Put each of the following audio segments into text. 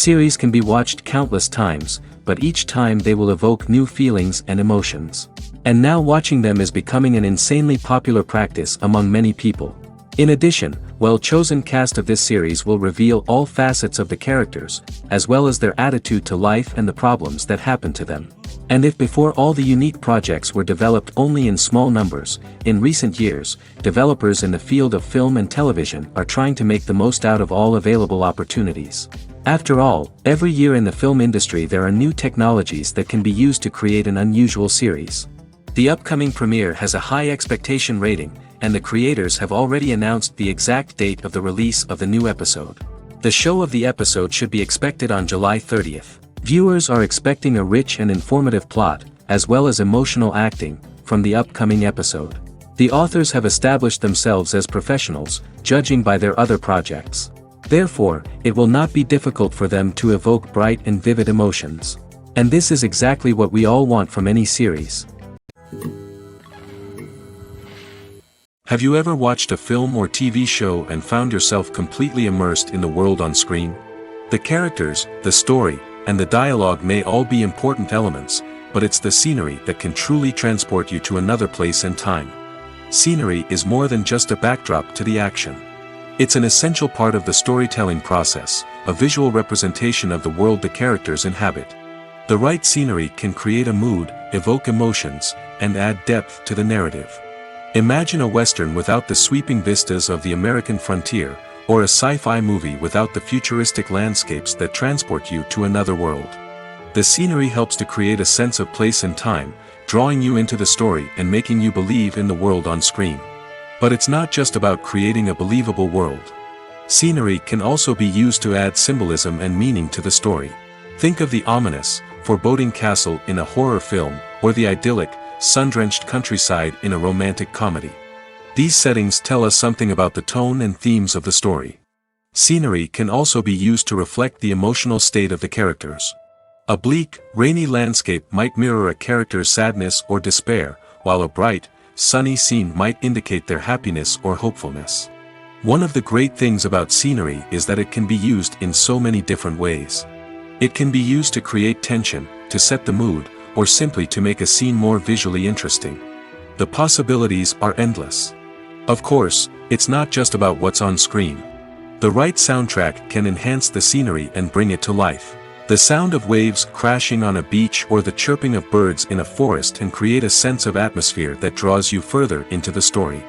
Series can be watched countless times, but each time they will evoke new feelings and emotions. And now watching them is becoming an insanely popular practice among many people. In addition, well-chosen cast of this series will reveal all facets of the characters, as well as their attitude to life and the problems that happen to them. And if before all the unique projects were developed only in small numbers, in recent years, developers in the field of film and television are trying to make the most out of all available opportunities. After all, every year in the film industry there are new technologies that can be used to create an unusual series. The upcoming premiere has a high expectation rating, and the creators have already announced the exact date of the release of the new episode. The show of the episode should be expected on July 30th. Viewers are expecting a rich and informative plot, as well as emotional acting, from the upcoming episode. The authors have established themselves as professionals, judging by their other projects. Therefore, it will not be difficult for them to evoke bright and vivid emotions. And this is exactly what we all want from any series. Have you ever watched a film or TV show and found yourself completely immersed in the world on screen? The characters, the story, and the dialogue may all be important elements, but it's the scenery that can truly transport you to another place and time. Scenery is more than just a backdrop to the action. It's an essential part of the storytelling process, a visual representation of the world the characters inhabit. The right scenery can create a mood, evoke emotions, and add depth to the narrative. Imagine a western without the sweeping vistas of the American frontier, or a sci-fi movie without the futuristic landscapes that transport you to another world. The scenery helps to create a sense of place and time, drawing you into the story and making you believe in the world on screen. But it's not just about creating a believable world. Scenery can also be used to add symbolism and meaning to the story. Think of the ominous, foreboding castle in a horror film, or the idyllic, sun-drenched countryside in a romantic comedy. These settings tell us something about the tone and themes of the story. Scenery can also be used to reflect the emotional state of the characters. A bleak, rainy landscape might mirror a character's sadness or despair, while a bright, sunny scene might indicate their happiness or hopefulness. One of the great things about scenery is that it can be used in so many different ways. It can be used to create tension, to set the mood, or simply to make a scene more visually interesting. The possibilities are endless. Of course, it's not just about what's on screen. The right soundtrack can enhance the scenery and bring it to life. The sound of waves crashing on a beach or the chirping of birds in a forest can create a sense of atmosphere that draws you further into the story.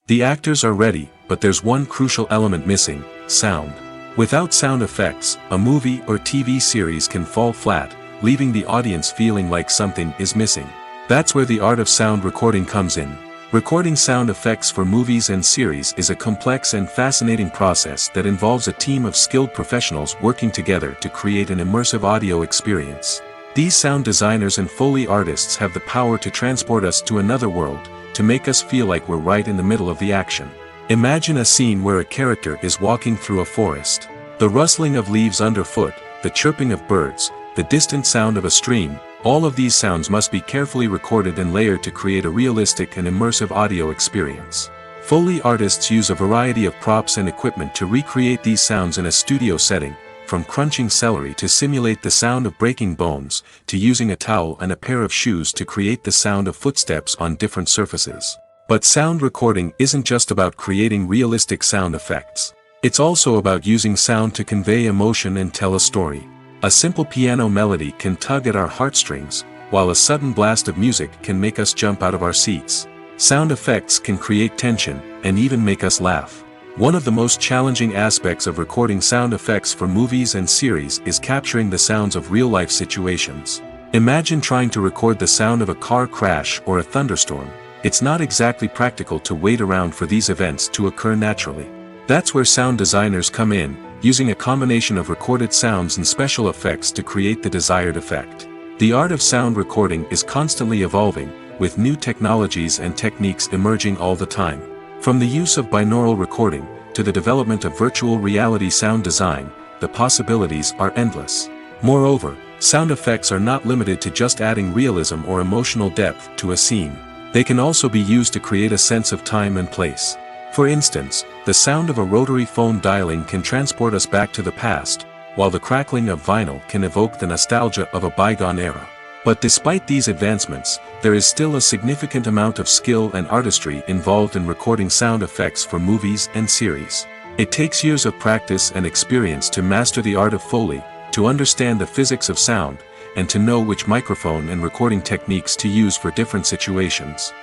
The actors are ready, but there's one crucial element missing: sound. Without sound effects, a movie or TV series can fall flat, leaving the audience feeling like something is missing. That's where the art of sound recording comes in. Recording sound effects for movies and series is a complex and fascinating process that involves a team of skilled professionals working together to create an immersive audio experience. These sound designers and Foley artists have the power to transport us to another world, to make us feel like we're right in the middle of the action. Imagine a scene where a character is walking through a forest. The rustling of leaves underfoot, the chirping of birds, the distant sound of a stream, all of these sounds must be carefully recorded and layered to create a realistic and immersive audio experience. Foley artists use a variety of props and equipment to recreate these sounds in a studio setting, from crunching celery to simulate the sound of breaking bones, to using a towel and a pair of shoes to create the sound of footsteps on different surfaces. But sound recording isn't just about creating realistic sound effects. It's also about using sound to convey emotion and tell a story. A simple piano melody can tug at our heartstrings, while a sudden blast of music can make us jump out of our seats. Sound effects can create tension, and even make us laugh. One of the most challenging aspects of recording sound effects for movies and series is capturing the sounds of real-life situations. Imagine trying to record the sound of a car crash or a thunderstorm. It's not exactly practical to wait around for these events to occur naturally. That's where sound designers come in, using a combination of recorded sounds and special effects to create the desired effect. The art of sound recording is constantly evolving, with new technologies and techniques emerging all the time. From the use of binaural recording, to the development of virtual reality sound design, the possibilities are endless. Moreover, sound effects are not limited to just adding realism or emotional depth to a scene. They can also be used to create a sense of time and place. For instance, the sound of a rotary phone dialing can transport us back to the past, while the crackling of vinyl can evoke the nostalgia of a bygone era. But despite these advancements, there is still a significant amount of skill and artistry involved in recording sound effects for movies and series. It takes years of practice and experience to master the art of Foley, to understand the physics of sound, and to know which microphone and recording techniques to use for different situations.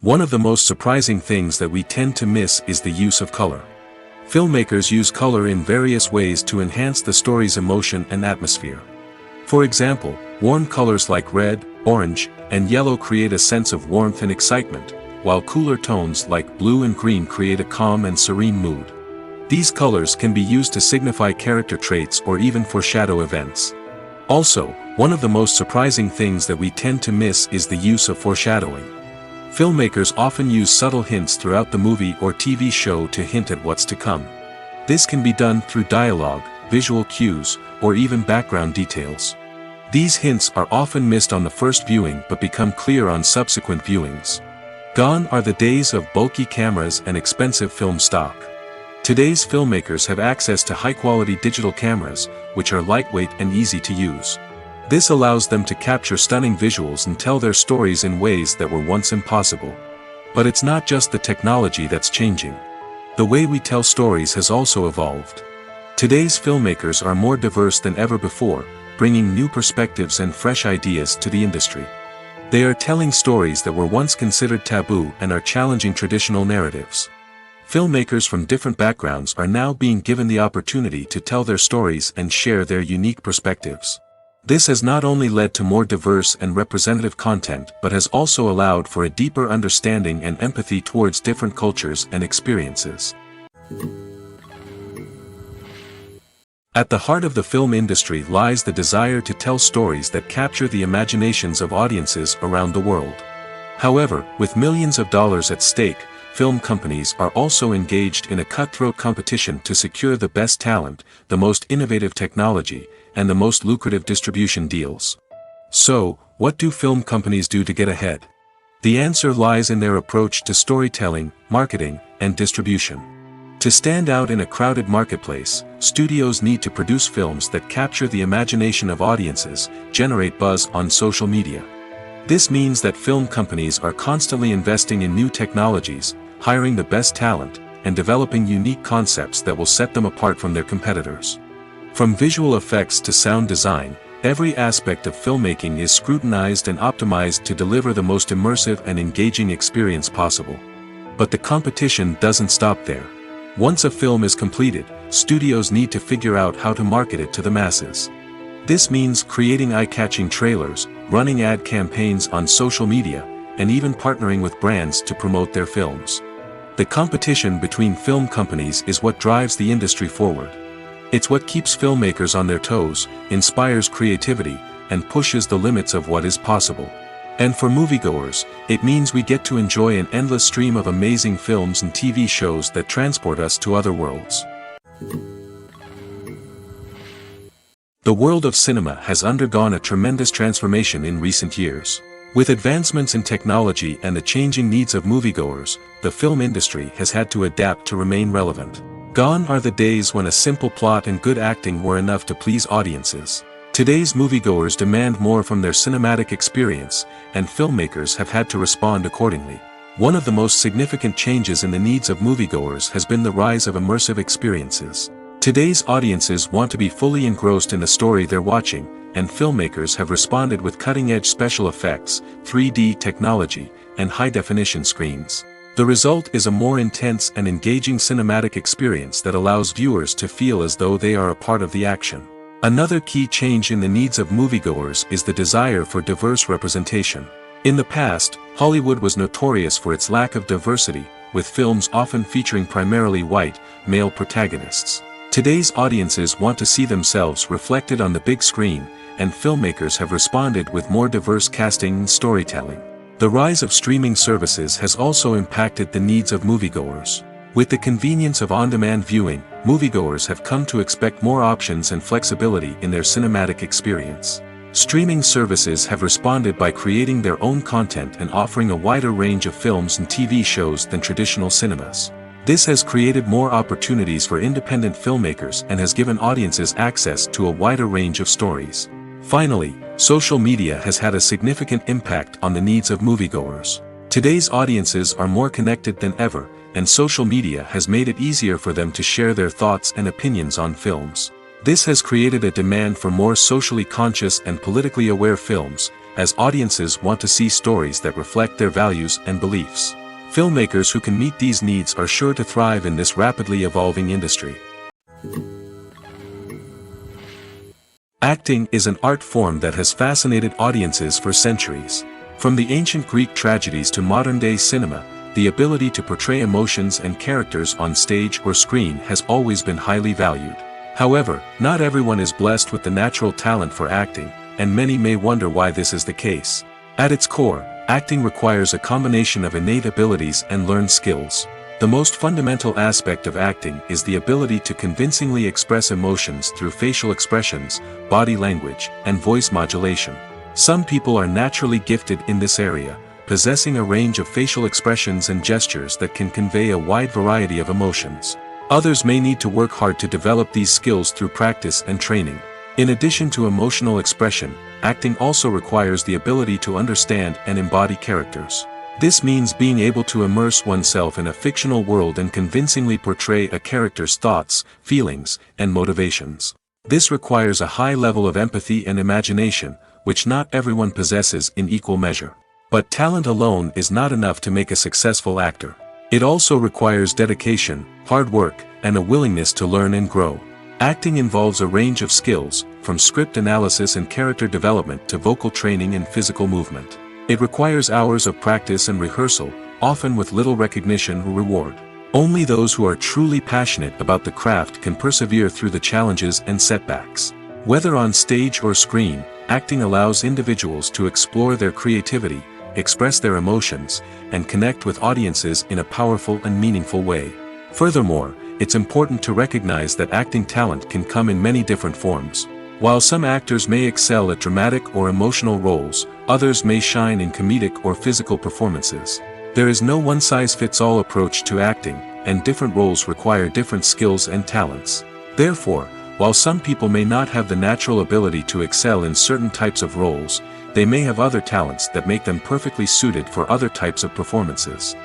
One of the most surprising things that we tend to miss is the use of color. Filmmakers use color in various ways to enhance the story's emotion and atmosphere. For example, warm colors like red, orange, and yellow create a sense of warmth and excitement, while cooler tones like blue and green create a calm and serene mood. These colors can be used to signify character traits or even foreshadow events. Also, one of the most surprising things that we tend to miss is the use of foreshadowing. Filmmakers often use subtle hints throughout the movie or TV show to hint at what's to come. This can be done through dialogue, visual cues, or even background details. These hints are often missed on the first viewing but become clear on subsequent viewings. Gone are the days of bulky cameras and expensive film stock. Today's filmmakers have access to high-quality digital cameras, which are lightweight and easy to use. This allows them to capture stunning visuals and tell their stories in ways that were once impossible. But it's not just the technology that's changing. The way we tell stories has also evolved. Today's filmmakers are more diverse than ever before, bringing new perspectives and fresh ideas to the industry. They are telling stories that were once considered taboo and are challenging traditional narratives. Filmmakers from different backgrounds are now being given the opportunity to tell their stories and share their unique perspectives. This has not only led to more diverse and representative content but has also allowed for a deeper understanding and empathy towards different cultures and experiences. At the heart of the film industry lies the desire to tell stories that capture the imaginations of audiences around the world. However, with millions of dollars at stake, film companies are also engaged in a cutthroat competition to secure the best talent, the most innovative technology, and the most lucrative distribution deals. So, what do film companies do to get ahead? The answer lies in their approach to storytelling, marketing, and distribution. To stand out in a crowded marketplace, studios need to produce films that capture the imagination of audiences, generate buzz on social media. This means that film companies are constantly investing in new technologies, hiring the best talent, and developing unique concepts that will set them apart from their competitors. From visual effects to sound design, every aspect of filmmaking is scrutinized and optimized to deliver the most immersive and engaging experience possible. But the competition doesn't stop there. Once a film is completed, studios need to figure out how to market it to the masses. This means creating eye-catching trailers, running ad campaigns on social media, and even partnering with brands to promote their films. The competition between film companies is what drives the industry forward. It's what keeps filmmakers on their toes, inspires creativity, and pushes the limits of what is possible. And for moviegoers, it means we get to enjoy an endless stream of amazing films and TV shows that transport us to other worlds. The world of cinema has undergone a tremendous transformation in recent years. With advancements in technology and the changing needs of moviegoers, the film industry has had to adapt to remain relevant. Gone are the days when a simple plot and good acting were enough to please audiences. Today's moviegoers demand more from their cinematic experience, and filmmakers have had to respond accordingly. One of the most significant changes in the needs of moviegoers has been the rise of immersive experiences. Today's audiences want to be fully engrossed in the story they're watching, and filmmakers have responded with cutting-edge special effects, 3D technology, and high-definition screens. The result is a more intense and engaging cinematic experience that allows viewers to feel as though they are a part of the action. Another key change in the needs of moviegoers is the desire for diverse representation. In the past, Hollywood was notorious for its lack of diversity, with films often featuring primarily white, male protagonists. Today's audiences want to see themselves reflected on the big screen, and filmmakers have responded with more diverse casting and storytelling. The rise of streaming services has also impacted the needs of moviegoers. With the convenience of on-demand viewing, moviegoers have come to expect more options and flexibility in their cinematic experience. Streaming services have responded by creating their own content and offering a wider range of films and TV shows than traditional cinemas. This has created more opportunities for independent filmmakers and has given audiences access to a wider range of stories. Finally, social media has had a significant impact on the needs of moviegoers. Today's audiences are more connected than ever, and social media has made it easier for them to share their thoughts and opinions on films. This has created a demand for more socially conscious and politically aware films, as audiences want to see stories that reflect their values and beliefs. Filmmakers who can meet these needs are sure to thrive in this rapidly evolving industry. Acting is an art form that has fascinated audiences for centuries. From the ancient Greek tragedies to modern-day cinema, the ability to portray emotions and characters on stage or screen has always been highly valued. However, not everyone is blessed with the natural talent for acting, and many may wonder why this is the case. At its core, acting requires a combination of innate abilities and learned skills. The most fundamental aspect of acting is the ability to convincingly express emotions through facial expressions, body language, and voice modulation. Some people are naturally gifted in this area, possessing a range of facial expressions and gestures that can convey a wide variety of emotions. Others may need to work hard to develop these skills through practice and training. In addition to emotional expression, acting also requires the ability to understand and embody characters. This means being able to immerse oneself in a fictional world and convincingly portray a character's thoughts, feelings, and motivations. This requires a high level of empathy and imagination, which not everyone possesses in equal measure. But talent alone is not enough to make a successful actor. It also requires dedication, hard work, and a willingness to learn and grow. Acting involves a range of skills, from script analysis and character development to vocal training and physical movement. It requires hours of practice and rehearsal, often with little recognition or reward. Only those who are truly passionate about the craft can persevere through the challenges and setbacks. Whether on stage or screen, acting allows individuals to explore their creativity, express their emotions, and connect with audiences in a powerful and meaningful way. Furthermore, it's important to recognize that acting talent can come in many different forms. While some actors may excel at dramatic or emotional roles, others may shine in comedic or physical performances. There is no one-size-fits-all approach to acting, and different roles require different skills and talents. Therefore, while some people may not have the natural ability to excel in certain types of roles, they may have other talents that make them perfectly suited for other types of performances.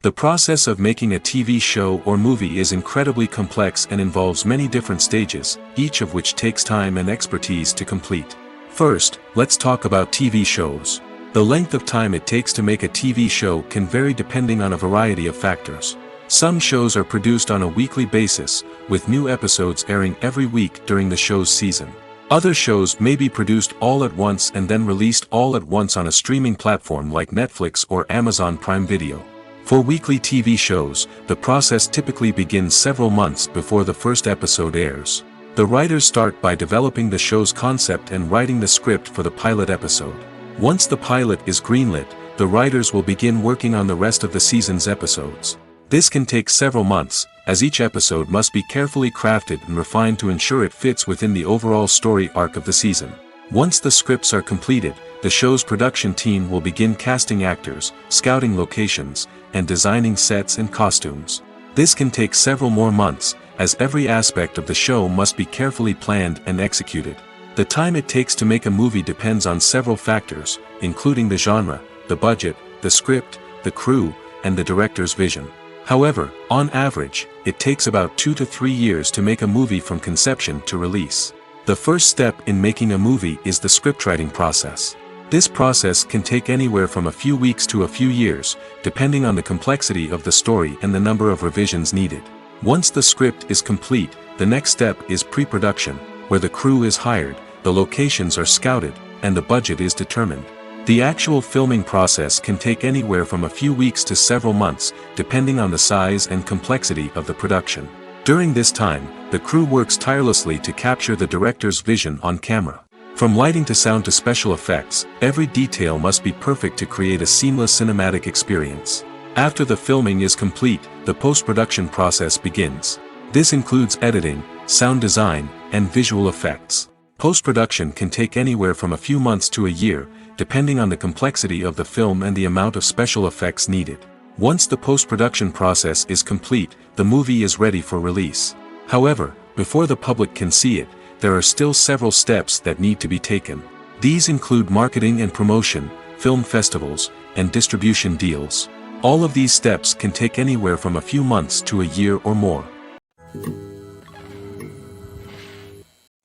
The process of making a TV show or movie is incredibly complex and involves many different stages, each of which takes time and expertise to complete. First, let's talk about TV shows. The length of time it takes to make a TV show can vary depending on a variety of factors. Some shows are produced on a weekly basis, with new episodes airing every week during the show's season. Other shows may be produced all at once and then released all at once on a streaming platform like Netflix or Amazon Prime Video. For weekly TV shows, the process typically begins several months before the first episode airs. The writers start by developing the show's concept and writing the script for the pilot episode. Once the pilot is greenlit, the writers will begin working on the rest of the season's episodes. This can take several months, as each episode must be carefully crafted and refined to ensure it fits within the overall story arc of the season. Once the scripts are completed, the show's production team will begin casting actors, scouting locations, and designing sets and costumes. This can take several more months, as every aspect of the show must be carefully planned and executed. The time it takes to make a movie depends on several factors, including the genre, the budget, the script, the crew, and the director's vision. However, on average, it takes about 2 to 3 years to make a movie from conception to release. The first step in making a movie is the scriptwriting process. This process can take anywhere from a few weeks to a few years, depending on the complexity of the story and the number of revisions needed. Once the script is complete, the next step is pre-production, where the crew is hired, the locations are scouted, and the budget is determined. The actual filming process can take anywhere from a few weeks to several months, depending on the size and complexity of the production. During this time, the crew works tirelessly to capture the director's vision on camera. From lighting to sound to special effects, every detail must be perfect to create a seamless cinematic experience. After the filming is complete, the post-production process begins. This includes editing, sound design, and visual effects. Post-production can take anywhere from a few months to a year, depending on the complexity of the film and the amount of special effects needed. Once the post-production process is complete, the movie is ready for release. However, before the public can see it, there are still several steps that need to be taken. These include marketing and promotion, film festivals, and distribution deals. All of these steps can take anywhere from a few months to a year or more.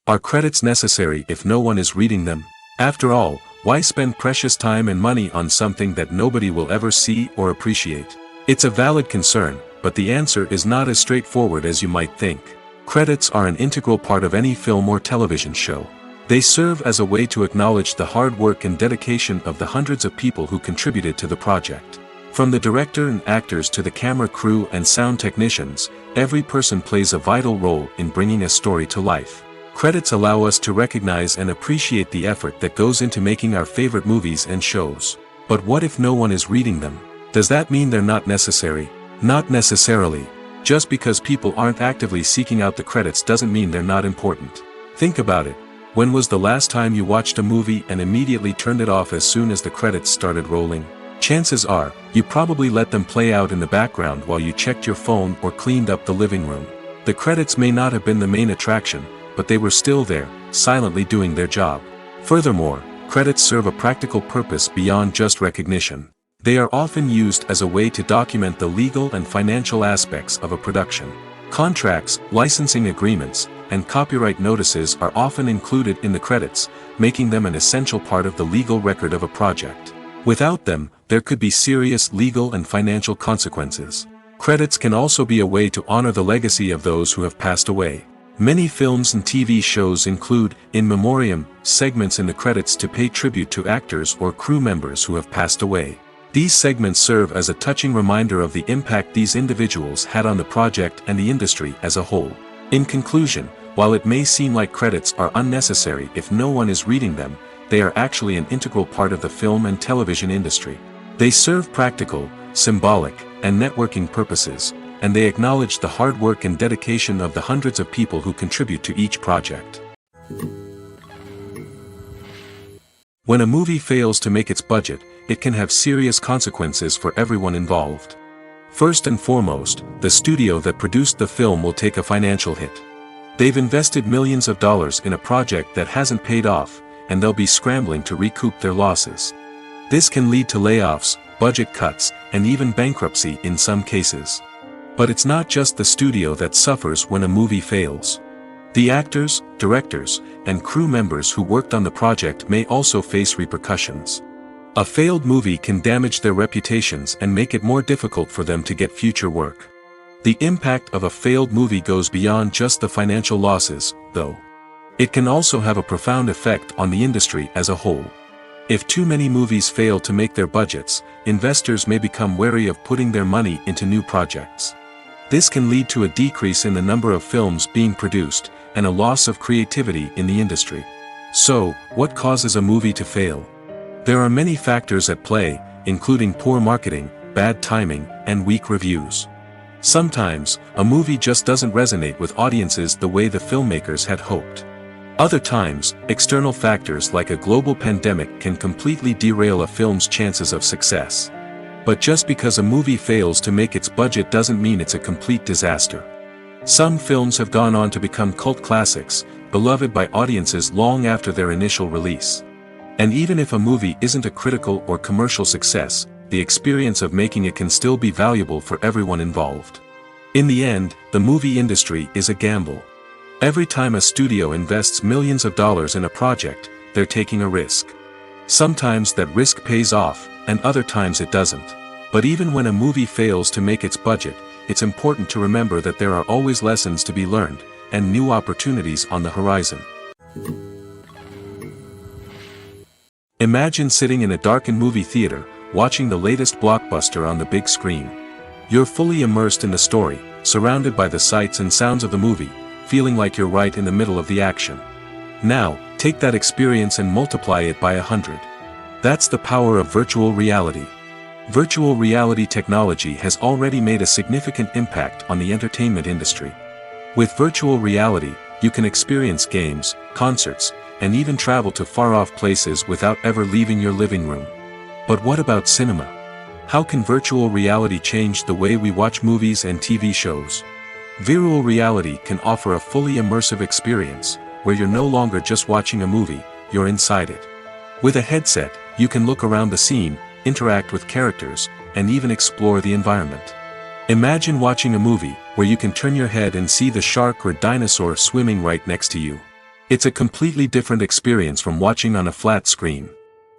Are credits necessary if no one is reading them? After all, why spend precious time and money on something that nobody will ever see or appreciate? It's a valid concern, but the answer is not as straightforward as you might think. Credits are an integral part of any film or television show. They serve as a way to acknowledge the hard work and dedication of the hundreds of people who contributed to the project. From the director and actors to the camera crew and sound technicians, every person plays a vital role in bringing a story to life. Credits allow us to recognize and appreciate the effort that goes into making our favorite movies and shows. But what if no one is reading them? Does that mean they're not necessary? Not necessarily. Just because people aren't actively seeking out the credits doesn't mean they're not important. Think about it. When was the last time you watched a movie and immediately turned it off as soon as the credits started rolling? Chances are, you probably let them play out in the background while you checked your phone or cleaned up the living room. The credits may not have been the main attraction, but they were still there, silently doing their job. Furthermore, credits serve a practical purpose beyond just recognition. They are often used as a way to document the legal and financial aspects of a production. Contracts, licensing agreements, and copyright notices are often included in the credits, making them an essential part of the legal record of a project. Without them, there could be serious legal and financial consequences. Credits can also be a way to honor the legacy of those who have passed away. Many films and TV shows include, in memoriam, segments in the credits to pay tribute to actors or crew members who have passed away. These segments serve as a touching reminder of the impact these individuals had on the project and the industry as a whole. In conclusion, while it may seem like credits are unnecessary if no one is reading them, they are actually an integral part of the film and television industry. They serve practical, symbolic, and networking purposes, and they acknowledge the hard work and dedication of the hundreds of people who contribute to each project. When a movie fails to make its budget, it can have serious consequences for everyone involved. First and foremost, the studio that produced the film will take a financial hit. They've invested millions of dollars in a project that hasn't paid off, and they'll be scrambling to recoup their losses. This can lead to layoffs, budget cuts, and even bankruptcy in some cases. But it's not just the studio that suffers when a movie fails. The actors, directors, and crew members who worked on the project may also face repercussions. A failed movie can damage their reputations and make it more difficult for them to get future work. The impact of a failed movie goes beyond just the financial losses, though. It can also have a profound effect on the industry as a whole. If too many movies fail to make their budgets, investors may become wary of putting their money into new projects. This can lead to a decrease in the number of films being produced, and a loss of creativity in the industry. So, what causes a movie to fail? There are many factors at play, including poor marketing, bad timing, and weak reviews. Sometimes, a movie just doesn't resonate with audiences the way the filmmakers had hoped. Other times, external factors like a global pandemic can completely derail a film's chances of success. But just because a movie fails to make its budget doesn't mean it's a complete disaster. Some films have gone on to become cult classics, beloved by audiences long after their initial release. And even if a movie isn't a critical or commercial success, the experience of making it can still be valuable for everyone involved. In the end, the movie industry is a gamble. Every time a studio invests millions of dollars in a project, they're taking a risk. Sometimes that risk pays off, and other times it doesn't. But even when a movie fails to make its budget, it's important to remember that there are always lessons to be learned, and new opportunities on the horizon. Imagine sitting in a darkened movie theater, watching the latest blockbuster on the big screen. You're fully immersed in the story, surrounded by the sights and sounds of the movie, feeling like you're right in the middle of the action. Now, take that experience and multiply it by 100. That's the power of virtual reality. Virtual reality technology has already made a significant impact on the entertainment industry. With virtual reality, you can experience games, concerts, and even travel to far-off places without ever leaving your living room. But what about cinema? How can virtual reality change the way we watch movies and TV shows? Virtual reality can offer a fully immersive experience, where you're no longer just watching a movie, you're inside it. With a headset, you can look around the scene, interact with characters, and even explore the environment. Imagine watching a movie, where you can turn your head and see the shark or dinosaur swimming right next to you. It's a completely different experience from watching on a flat screen.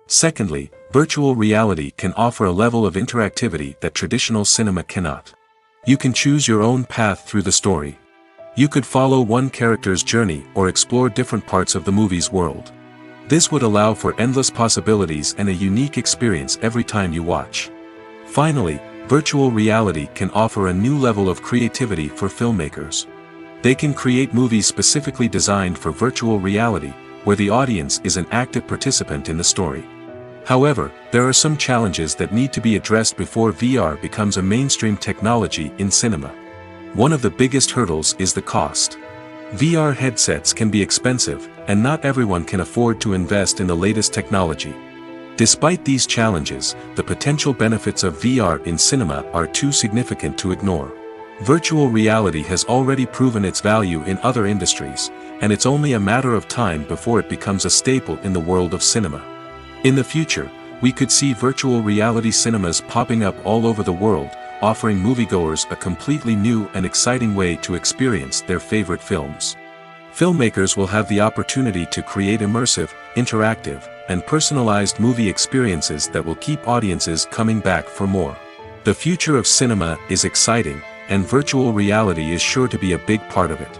Secondly, virtual reality can offer a level of interactivity that traditional cinema cannot. You can choose your own path through the story. You could follow one character's journey or explore different parts of the movie's world. This would allow for endless possibilities and a unique experience every time you watch. Finally, virtual reality can offer a new level of creativity for filmmakers. They can create movies specifically designed for virtual reality, where the audience is an active participant in the story. However, there are some challenges that need to be addressed before VR becomes a mainstream technology in cinema. One of the biggest hurdles is the cost. VR headsets can be expensive, and not everyone can afford to invest in the latest technology. Despite these challenges, the potential benefits of VR in cinema are too significant to ignore. Virtual reality has already proven its value in other industries, and it's only a matter of time before it becomes a staple in the world of cinema. In the future, we could see virtual reality cinemas popping up all over the world, offering moviegoers a completely new and exciting way to experience their favorite films. Filmmakers will have the opportunity to create immersive, interactive, and personalized movie experiences that will keep audiences coming back for more. The future of cinema is exciting, and virtual reality is sure to be a big part of it.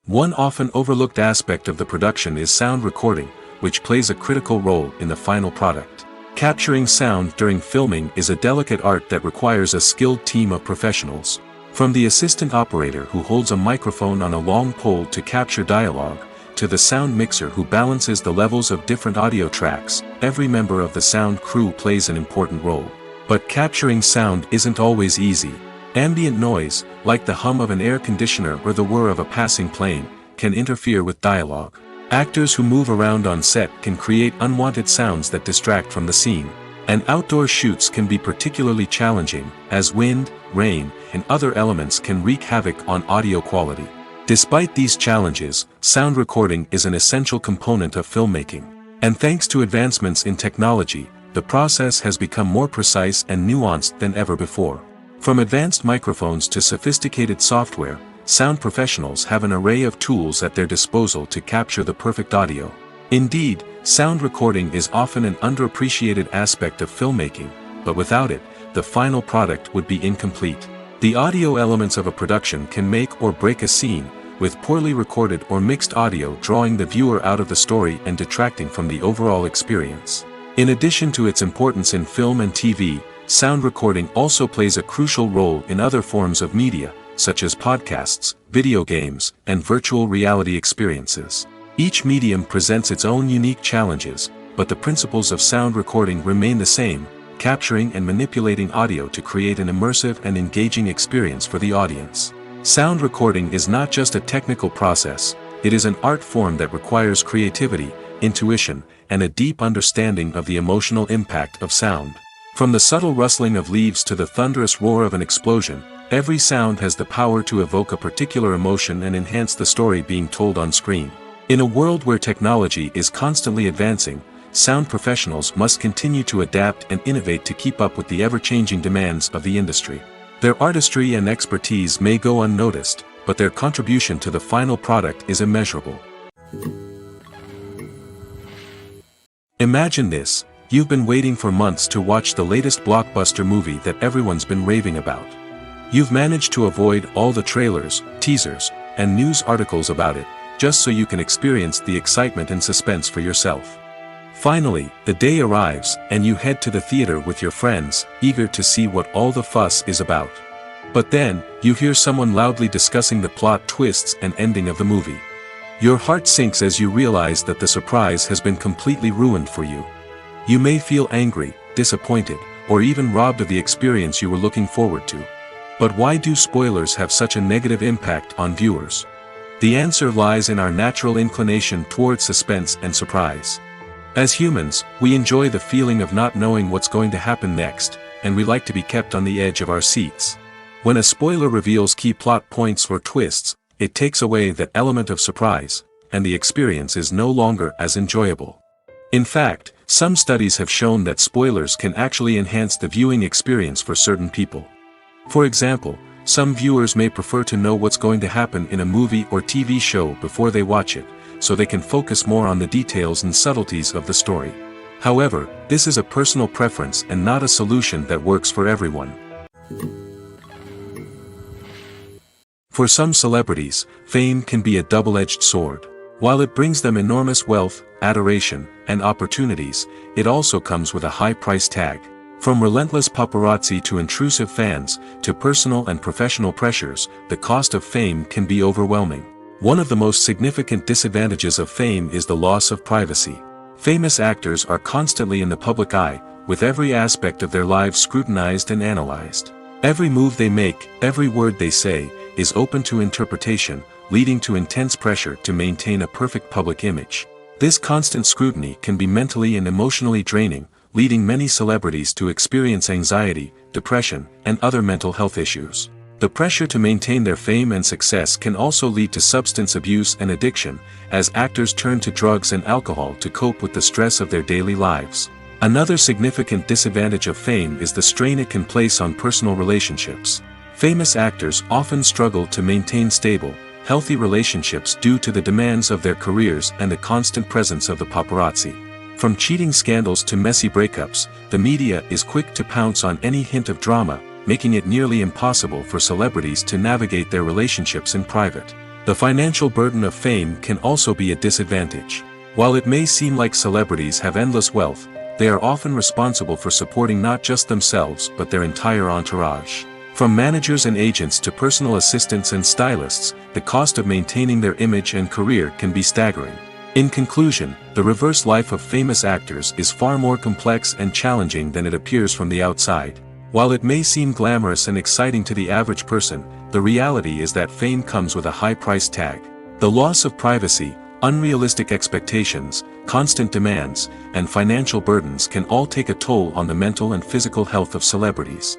One often overlooked aspect of the production is sound recording, which plays a critical role in the final product. Capturing sound during filming is a delicate art that requires a skilled team of professionals. From the assistant operator who holds a microphone on a long pole to capture dialogue, to the sound mixer who balances the levels of different audio tracks, every member of the sound crew plays an important role. But capturing sound isn't always easy. Ambient noise, like the hum of an air conditioner or the whir of a passing plane, can interfere with dialogue. Actors who move around on set can create unwanted sounds that distract from the scene. And outdoor shoots can be particularly challenging, as wind, rain, and other elements can wreak havoc on audio quality. Despite these challenges, sound recording is an essential component of filmmaking. And thanks to advancements in technology, the process has become more precise and nuanced than ever before. From advanced microphones to sophisticated software, sound professionals have an array of tools at their disposal to capture the perfect audio. Indeed, sound recording is often an underappreciated aspect of filmmaking, but without it, the final product would be incomplete. The audio elements of a production can make or break a scene, with poorly recorded or mixed audio drawing the viewer out of the story and detracting from the overall experience. In addition to its importance in film and TV, sound recording also plays a crucial role in other forms of media, such as podcasts, video games, and virtual reality experiences. Each medium presents its own unique challenges, but the principles of sound recording remain the same, capturing and manipulating audio to create an immersive and engaging experience for the audience. Sound recording is not just a technical process, it is an art form that requires creativity, intuition, and a deep understanding of the emotional impact of sound. From the subtle rustling of leaves to the thunderous roar of an explosion, every sound has the power to evoke a particular emotion and enhance the story being told on screen. In a world where technology is constantly advancing, sound professionals must continue to adapt and innovate to keep up with the ever-changing demands of the industry. Their artistry and expertise may go unnoticed, but their contribution to the final product is immeasurable. Imagine this. You've been waiting for months to watch the latest blockbuster movie that everyone's been raving about. You've managed to avoid all the trailers, teasers, and news articles about it, just so you can experience the excitement and suspense for yourself. Finally, the day arrives, and you head to the theater with your friends, eager to see what all the fuss is about. But then, you hear someone loudly discussing the plot twists and ending of the movie. Your heart sinks as you realize that the surprise has been completely ruined for you. You may feel angry, disappointed, or even robbed of the experience you were looking forward to. But why do spoilers have such a negative impact on viewers? The answer lies in our natural inclination toward suspense and surprise. As humans, we enjoy the feeling of not knowing what's going to happen next, and we like to be kept on the edge of our seats. When a spoiler reveals key plot points or twists, it takes away that element of surprise, and the experience is no longer as enjoyable. In fact, some studies have shown that spoilers can actually enhance the viewing experience for certain people. For example, some viewers may prefer to know what's going to happen in a movie or TV show before they watch it, so they can focus more on the details and subtleties of the story. However, this is a personal preference and not a solution that works for everyone. For some celebrities, fame can be a double-edged sword. While it brings them enormous wealth, adoration, and opportunities, it also comes with a high price tag. From relentless paparazzi to intrusive fans, to personal and professional pressures, the cost of fame can be overwhelming. One of the most significant disadvantages of fame is the loss of privacy. Famous actors are constantly in the public eye, with every aspect of their lives scrutinized and analyzed. Every move they make, every word they say, is open to interpretation, leading to intense pressure to maintain a perfect public image. This constant scrutiny can be mentally and emotionally draining, leading many celebrities to experience anxiety, depression, and other mental health issues. The pressure to maintain their fame and success can also lead to substance abuse and addiction, as actors turn to drugs and alcohol to cope with the stress of their daily lives. Another significant disadvantage of fame is the strain it can place on personal relationships. Famous actors often struggle to maintain stable, healthy relationships due to the demands of their careers and the constant presence of the paparazzi. From cheating scandals to messy breakups, the media is quick to pounce on any hint of drama, making it nearly impossible for celebrities to navigate their relationships in private. The financial burden of fame can also be a disadvantage. While it may seem like celebrities have endless wealth, they are often responsible for supporting not just themselves but their entire entourage. From managers and agents to personal assistants and stylists, the cost of maintaining their image and career can be staggering. In conclusion, the reverse life of famous actors is far more complex and challenging than it appears from the outside. While it may seem glamorous and exciting to the average person, the reality is that fame comes with a high price tag. The loss of privacy, unrealistic expectations, constant demands, and financial burdens can all take a toll on the mental and physical health of celebrities.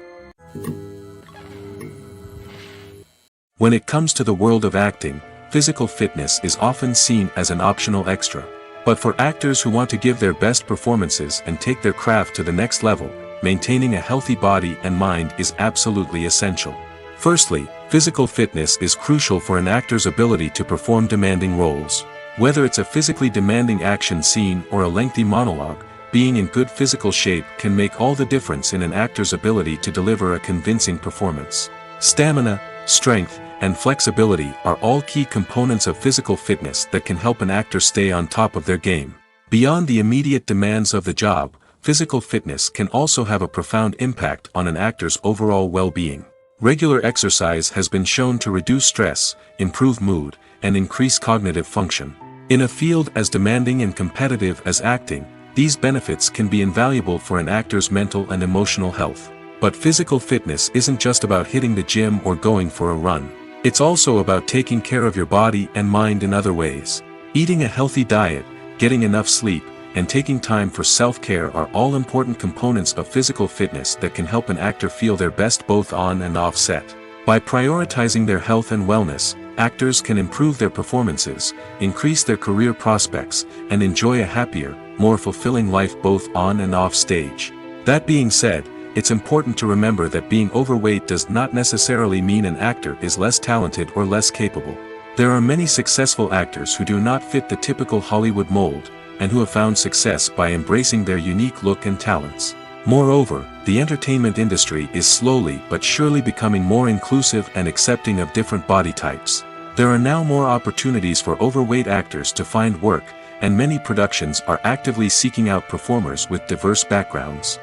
When it comes to the world of acting, physical fitness is often seen as an optional extra. But for actors who want to give their best performances and take their craft to the next level, maintaining a healthy body and mind is absolutely essential. Firstly, physical fitness is crucial for an actor's ability to perform demanding roles. Whether it's a physically demanding action scene or a lengthy monologue, being in good physical shape can make all the difference in an actor's ability to deliver a convincing performance. Stamina, strength, and flexibility are all key components of physical fitness that can help an actor stay on top of their game. Beyond the immediate demands of the job, physical fitness can also have a profound impact on an actor's overall well-being. Regular exercise has been shown to reduce stress, improve mood, and increase cognitive function. In a field as demanding and competitive as acting, these benefits can be invaluable for an actor's mental and emotional health. But physical fitness isn't just about hitting the gym or going for a run. It's also about taking care of your body and mind in other ways. Eating a healthy diet, getting enough sleep, and taking time for self-care are all important components of physical fitness that can help an actor feel their best both on and off set. By prioritizing their health and wellness, actors can improve their performances, increase their career prospects, and enjoy a happier, more fulfilling life both on and off stage. That being said, it's important to remember that being overweight does not necessarily mean an actor is less talented or less capable. There are many successful actors who do not fit the typical Hollywood mold, and who have found success by embracing their unique look and talents. Moreover, the entertainment industry is slowly but surely becoming more inclusive and accepting of different body types. There are now more opportunities for overweight actors to find work, and many productions are actively seeking out performers with diverse backgrounds.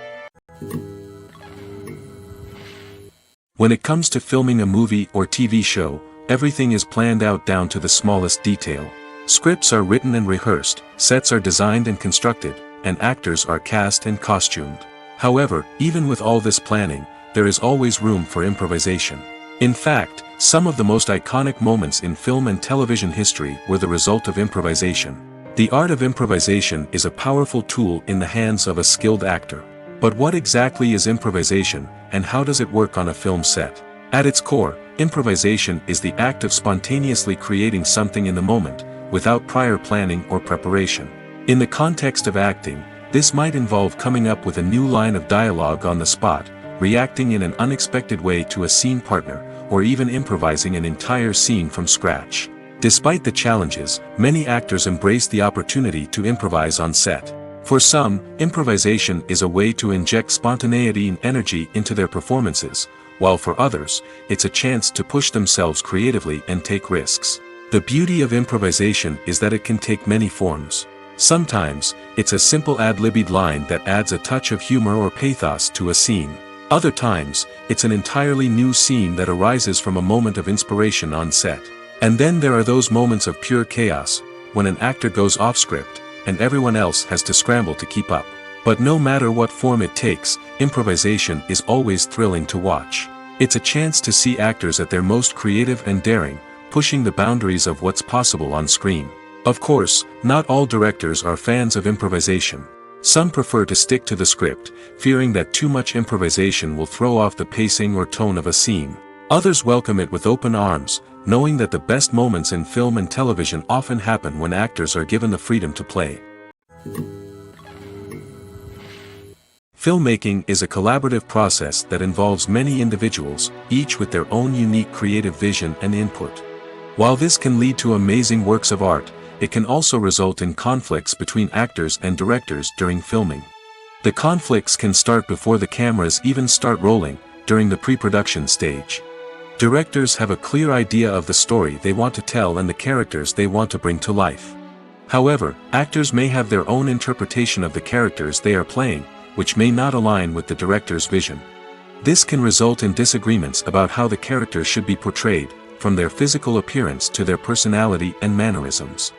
When it comes to filming a movie or TV show, everything is planned out down to the smallest detail. Scripts are written and rehearsed, sets are designed and constructed, and actors are cast and costumed. However, even with all this planning, there is always room for improvisation. In fact, some of the most iconic moments in film and television history were the result of improvisation. The art of improvisation is a powerful tool in the hands of a skilled actor. But what exactly is improvisation, and how does it work on a film set? At its core, improvisation is the act of spontaneously creating something in the moment, without prior planning or preparation. In the context of acting, this might involve coming up with a new line of dialogue on the spot, reacting in an unexpected way to a scene partner, or even improvising an entire scene from scratch. Despite the challenges, many actors embrace the opportunity to improvise on set. For some, improvisation is a way to inject spontaneity and energy into their performances, while for others, it's a chance to push themselves creatively and take risks. The beauty of improvisation is that it can take many forms. Sometimes, it's a simple ad-libbed line that adds a touch of humor or pathos to a scene. Other times, it's an entirely new scene that arises from a moment of inspiration on set. And then there are those moments of pure chaos, when an actor goes off script, and everyone else has to scramble to keep up. But no matter what form it takes, improvisation is always thrilling to watch. It's a chance to see actors at their most creative and daring, pushing the boundaries of what's possible on screen. Of course, not all directors are fans of improvisation. Some prefer to stick to the script, fearing that too much improvisation will throw off the pacing or tone of a scene. Others welcome it with open arms, knowing that the best moments in film and television often happen when actors are given the freedom to play. Filmmaking is a collaborative process that involves many individuals, each with their own unique creative vision and input. While this can lead to amazing works of art, it can also result in conflicts between actors and directors during filming. The conflicts can start before the cameras even start rolling, during the pre-production stage. Directors have a clear idea of the story they want to tell and the characters they want to bring to life. However, actors may have their own interpretation of the characters they are playing, which may not align with the director's vision. This can result in disagreements about how the characters should be portrayed, from their physical appearance to their personality and mannerisms.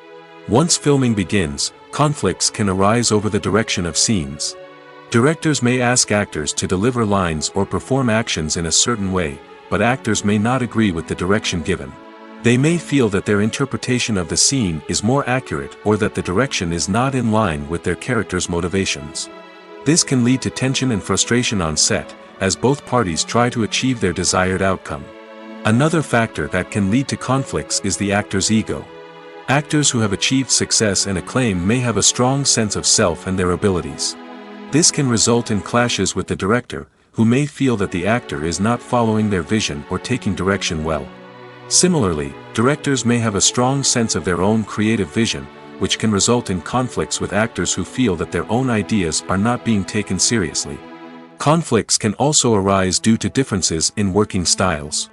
Once filming begins, conflicts can arise over the direction of scenes. Directors may ask actors to deliver lines or perform actions in a certain way, but actors may not agree with the direction given. They may feel that their interpretation of the scene is more accurate or that the direction is not in line with their character's motivations. This can lead to tension and frustration on set, as both parties try to achieve their desired outcome. Another factor that can lead to conflicts is the actor's ego. Actors who have achieved success and acclaim may have a strong sense of self and their abilities. This can result in clashes with the director, who may feel that the actor is not following their vision or taking direction well. Similarly, directors may have a strong sense of their own creative vision, which can result in conflicts with actors who feel that their own ideas are not being taken seriously. Conflicts can also arise due to differences in working styles.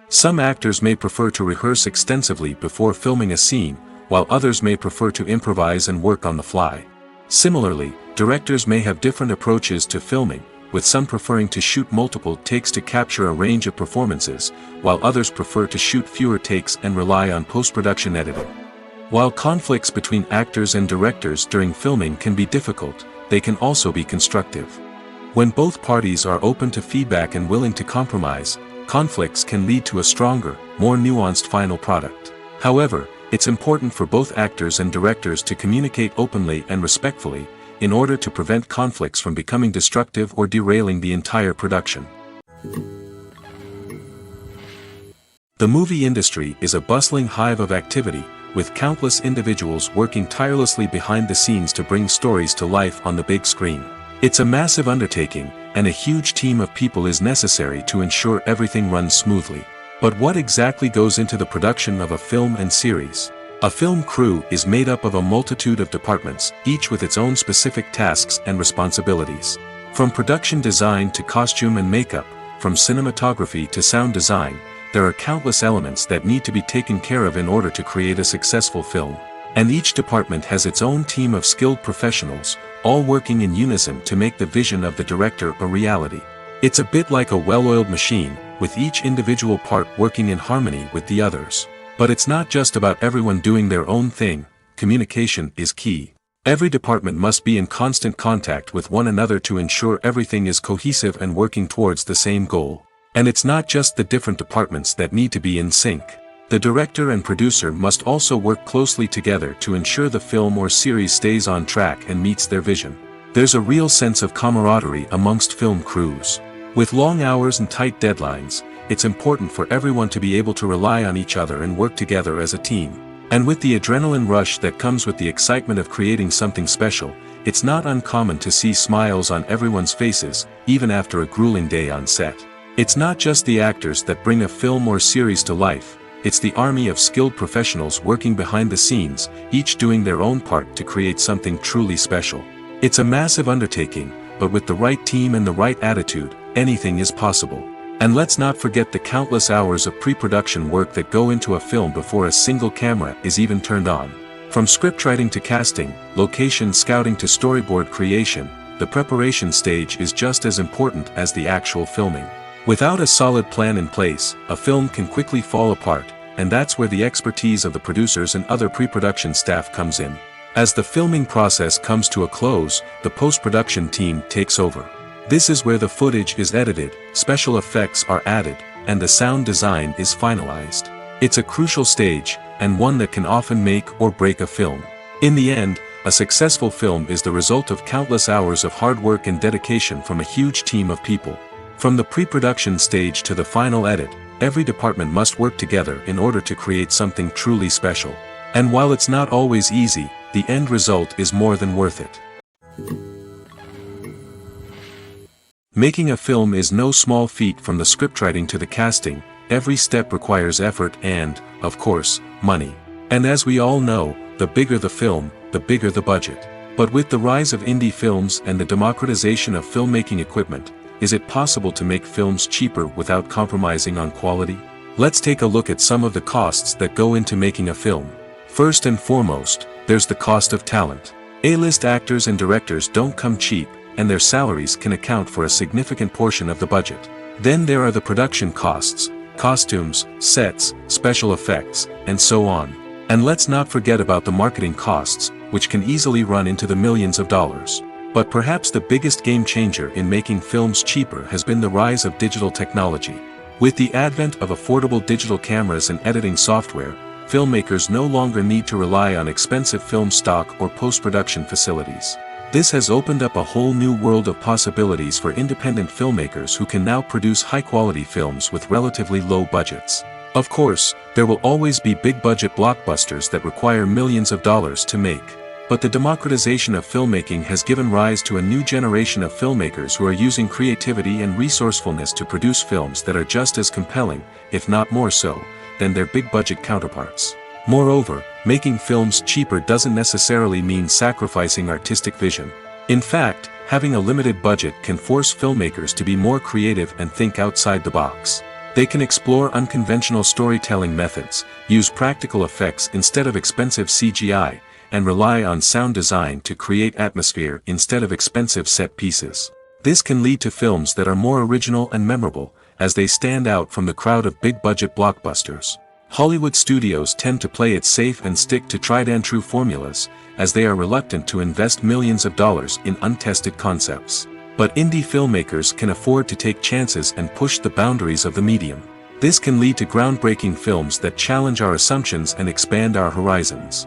Some actors may prefer to rehearse extensively before filming a scene, while others may prefer to improvise and work on the fly. Similarly, directors may have different approaches to filming, with some preferring to shoot multiple takes to capture a range of performances, while others prefer to shoot fewer takes and rely on post-production editing. While conflicts between actors and directors during filming can be difficult, they can also be constructive. When both parties are open to feedback and willing to compromise, conflicts can lead to a stronger, more nuanced final product. However, it's important for both actors and directors to communicate openly and respectfully, in order to prevent conflicts from becoming destructive or derailing the entire production. The movie industry is a bustling hive of activity, with countless individuals working tirelessly behind the scenes to bring stories to life on the big screen. It's a massive undertaking, and a huge team of people is necessary to ensure everything runs smoothly. But what exactly goes into the production of a film and series? A film crew is made up of a multitude of departments, each with its own specific tasks and responsibilities. From production design to costume and makeup, from cinematography to sound design, there are countless elements that need to be taken care of in order to create a successful film. And each department has its own team of skilled professionals, all working in unison to make the vision of the director a reality. It's a bit like a well-oiled machine, with each individual part working in harmony with the others. But it's not just about everyone doing their own thing, communication is key. Every department must be in constant contact with one another to ensure everything is cohesive and working towards the same goal. And it's not just the different departments that need to be in sync. The director and producer must also work closely together to ensure the film or series stays on track and meets their vision. There's a real sense of camaraderie amongst film crews. With long hours and tight deadlines, it's important for everyone to be able to rely on each other and work together as a team. And with the adrenaline rush that comes with the excitement of creating something special, it's not uncommon to see smiles on everyone's faces, even after a grueling day on set. It's not just the actors that bring a film or series to life, it's the army of skilled professionals working behind the scenes, each doing their own part to create something truly special. It's a massive undertaking, but with the right team and the right attitude, anything is possible. And let's not forget the countless hours of pre-production work that go into a film before a single camera is even turned on. From scriptwriting to casting, location scouting to storyboard creation, the preparation stage is just as important as the actual filming. Without a solid plan in place, a film can quickly fall apart, and that's where the expertise of the producers and other pre-production staff comes in. As the filming process comes to a close, the post-production team takes over. This is where the footage is edited, special effects are added, and the sound design is finalized. It's a crucial stage, and one that can often make or break a film. In the end, a successful film is the result of countless hours of hard work and dedication from a huge team of people. From the pre-production stage to the final edit, every department must work together in order to create something truly special. And while it's not always easy, the end result is more than worth it. Making a film is no small feat. From the scriptwriting to the casting, every step requires effort and, of course, money. And as we all know, the bigger the film, the bigger the budget. But with the rise of indie films and the democratization of filmmaking equipment, is it possible to make films cheaper without compromising on quality? Let's take a look at some of the costs that go into making a film. First and foremost, there's the cost of talent. A-list actors and directors don't come cheap, and their salaries can account for a significant portion of the budget. Then there are the production costs, costumes, sets, special effects, and so on. And let's not forget about the marketing costs, which can easily run into the millions of dollars. But perhaps the biggest game changer in making films cheaper has been the rise of digital technology. With the advent of affordable digital cameras and editing software, filmmakers no longer need to rely on expensive film stock or post-production facilities. This has opened up a whole new world of possibilities for independent filmmakers who can now produce high-quality films with relatively low budgets. Of course, there will always be big-budget blockbusters that require millions of dollars to make. But the democratization of filmmaking has given rise to a new generation of filmmakers who are using creativity and resourcefulness to produce films that are just as compelling, if not more so, than their big-budget counterparts. Moreover, making films cheaper doesn't necessarily mean sacrificing artistic vision. In fact, having a limited budget can force filmmakers to be more creative and think outside the box. They can explore unconventional storytelling methods, use practical effects instead of expensive CGI, and rely on sound design to create atmosphere instead of expensive set pieces. This can lead to films that are more original and memorable, as they stand out from the crowd of big-budget blockbusters. Hollywood studios tend to play it safe and stick to tried-and-true formulas, as they are reluctant to invest millions of dollars in untested concepts. But indie filmmakers can afford to take chances and push the boundaries of the medium. This can lead to groundbreaking films that challenge our assumptions and expand our horizons.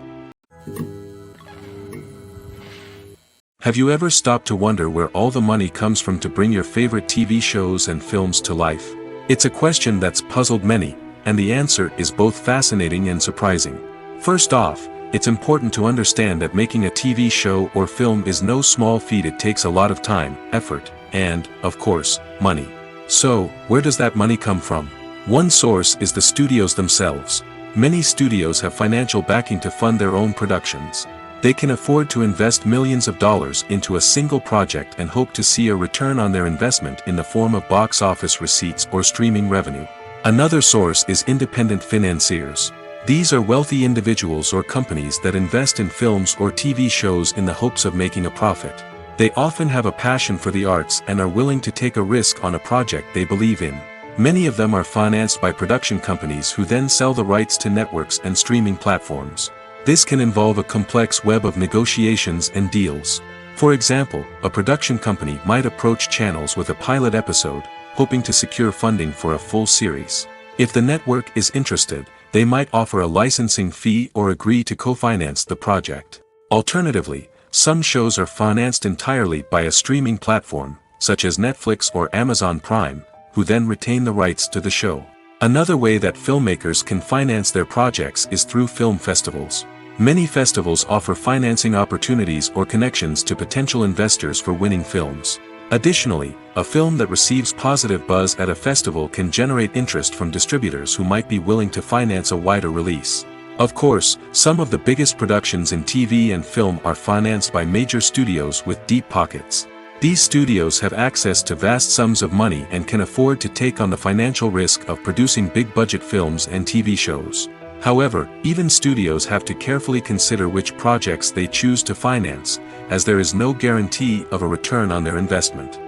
Have you ever stopped to wonder where all the money comes from to bring your favorite TV shows and films to life? It's a question that's puzzled many, and the answer is both fascinating and surprising. First off, it's important to understand that making a TV show or film is no small feat. It takes a lot of time, effort, and, of course, money. So, where does that money come from? One source is the studios themselves. Many studios have financial backing to fund their own productions. They can afford to invest millions of dollars into a single project and hope to see a return on their investment in the form of box office receipts or streaming revenue. Another source is independent financiers. These are wealthy individuals or companies that invest in films or TV shows in the hopes of making a profit. They often have a passion for the arts and are willing to take a risk on a project they believe in. Many of them are financed by production companies who then sell the rights to networks and streaming platforms. This can involve a complex web of negotiations and deals. For example, a production company might approach channels with a pilot episode, hoping to secure funding for a full series. If the network is interested, they might offer a licensing fee or agree to co-finance the project. Alternatively, some shows are financed entirely by a streaming platform, such as Netflix or Amazon Prime, who then retain the rights to the show. Another way that filmmakers can finance their projects is through film festivals. Many festivals offer financing opportunities or connections to potential investors for winning films. Additionally, a film that receives positive buzz at a festival can generate interest from distributors who might be willing to finance a wider release. Of course, some of the biggest productions in TV and film are financed by major studios with deep pockets. These studios have access to vast sums of money and can afford to take on the financial risk of producing big-budget films and TV shows. However, even studios have to carefully consider which projects they choose to finance, as there is no guarantee of a return on their investment.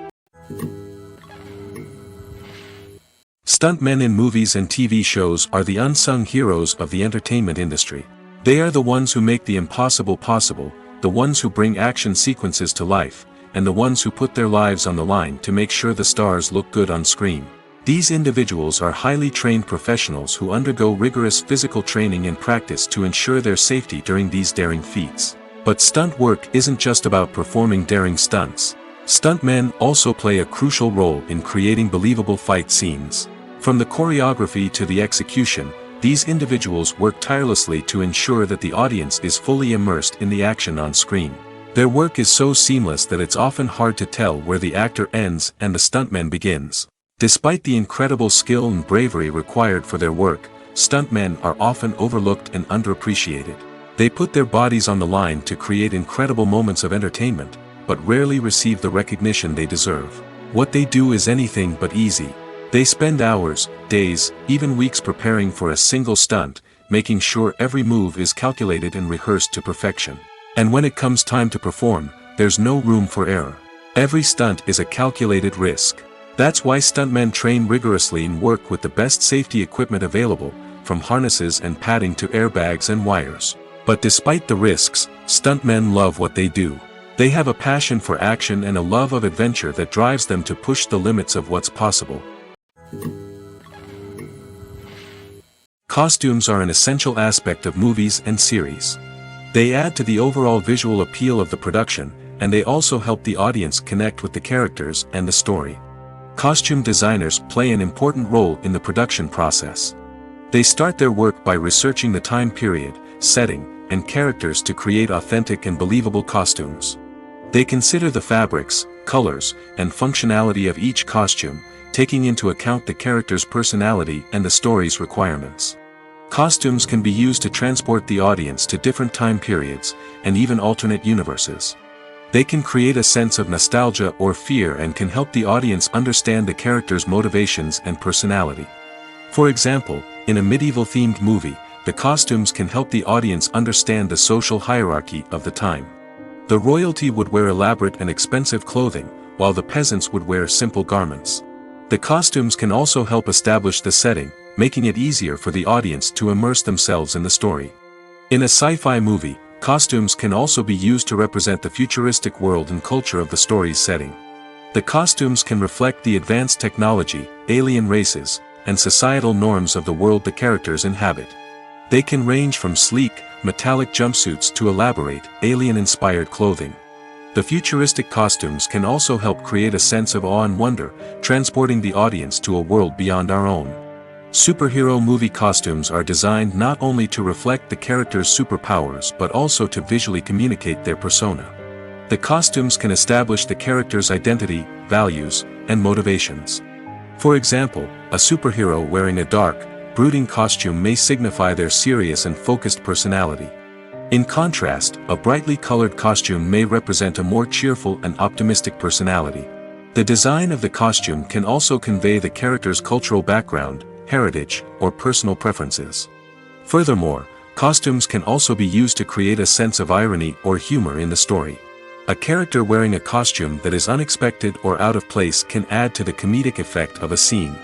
Stuntmen in movies and TV shows are the unsung heroes of the entertainment industry. They are the ones who make the impossible possible, the ones who bring action sequences to life, and the ones who put their lives on the line to make sure the stars look good on screen. These individuals are highly trained professionals who undergo rigorous physical training and practice to ensure their safety during these daring feats. But stunt work isn't just about performing daring stunts. Stuntmen also play a crucial role in creating believable fight scenes. From the choreography to the execution, these individuals work tirelessly to ensure that the audience is fully immersed in the action on screen. Their work is so seamless that it's often hard to tell where the actor ends and the stuntman begins. Despite the incredible skill and bravery required for their work, stuntmen are often overlooked and underappreciated. They put their bodies on the line to create incredible moments of entertainment, but rarely receive the recognition they deserve. What they do is anything but easy. They spend hours, days, even weeks preparing for a single stunt, making sure every move is calculated and rehearsed to perfection. And when it comes time to perform, there's no room for error. Every stunt is a calculated risk. That's why stuntmen train rigorously and work with the best safety equipment available, from harnesses and padding to airbags and wires. But despite the risks, stuntmen love what they do. They have a passion for action and a love of adventure that drives them to push the limits of what's possible. Costumes are an essential aspect of movies and series. They add to the overall visual appeal of the production, and they also help the audience connect with the characters and the story. Costume designers play an important role in the production process. They start their work by researching the time period, setting, and characters to create authentic and believable costumes. They consider the fabrics, colors, and functionality of each costume, taking into account the character's personality and the story's requirements. Costumes can be used to transport the audience to different time periods, and even alternate universes. They can create a sense of nostalgia or fear and can help the audience understand the character's motivations and personality. For example, in a medieval-themed movie, the costumes can help the audience understand the social hierarchy of the time. The royalty would wear elaborate and expensive clothing, while the peasants would wear simple garments. The costumes can also help establish the setting, making it easier for the audience to immerse themselves in the story. In a sci-fi movie, costumes can also be used to represent the futuristic world and culture of the story's setting. The costumes can reflect the advanced technology, alien races, and societal norms of the world the characters inhabit. They can range from sleek, metallic jumpsuits to elaborate, alien-inspired clothing. The futuristic costumes can also help create a sense of awe and wonder, transporting the audience to a world beyond our own. Superhero movie costumes are designed not only to reflect the character's superpowers but also to visually communicate their persona. The costumes can establish the character's identity, values, and motivations. For example, a superhero wearing a dark, brooding costume may signify their serious and focused personality. In contrast, a brightly colored costume may represent a more cheerful and optimistic personality. The design of the costume can also convey the character's cultural background, heritage, or personal preferences. Furthermore, costumes can also be used to create a sense of irony or humor in the story. A character wearing a costume that is unexpected or out of place can add to the comedic effect of a scene.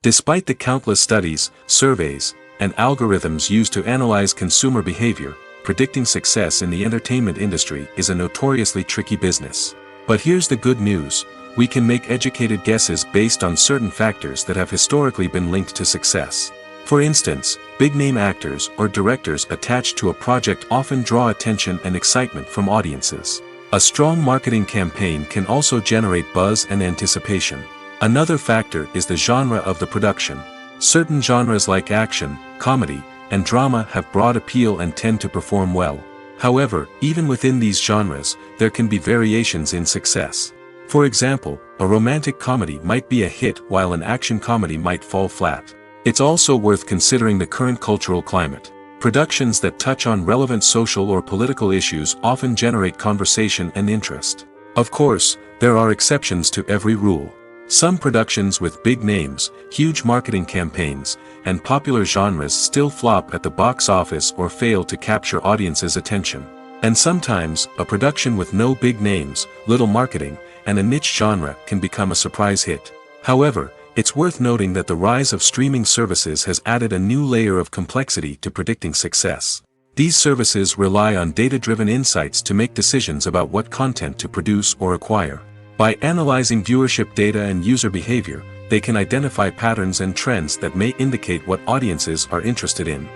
Despite the countless studies, surveys, and algorithms used to analyze consumer behavior, predicting success in the entertainment industry is a notoriously tricky business. But here's the good news: we can make educated guesses based on certain factors that have historically been linked to success. For instance, big-name actors or directors attached to a project often draw attention and excitement from audiences. A strong marketing campaign can also generate buzz and anticipation. Another factor is the genre of the production. Certain genres like action, comedy, and drama have broad appeal and tend to perform well. However, even within these genres, there can be variations in success. For example, a romantic comedy might be a hit while an action comedy might fall flat. It's also worth considering the current cultural climate. Productions that touch on relevant social or political issues often generate conversation and interest. Of course, there are exceptions to every rule. Some productions with big names, huge marketing campaigns, and popular genres still flop at the box office or fail to capture audiences' attention. And sometimes, a production with no big names, little marketing, and a niche genre can become a surprise hit. However, it's worth noting that the rise of streaming services has added a new layer of complexity to predicting success. These services rely on data-driven insights to make decisions about what content to produce or acquire. By analyzing viewership data and user behavior, they can identify patterns and trends that may indicate what audiences are interested in.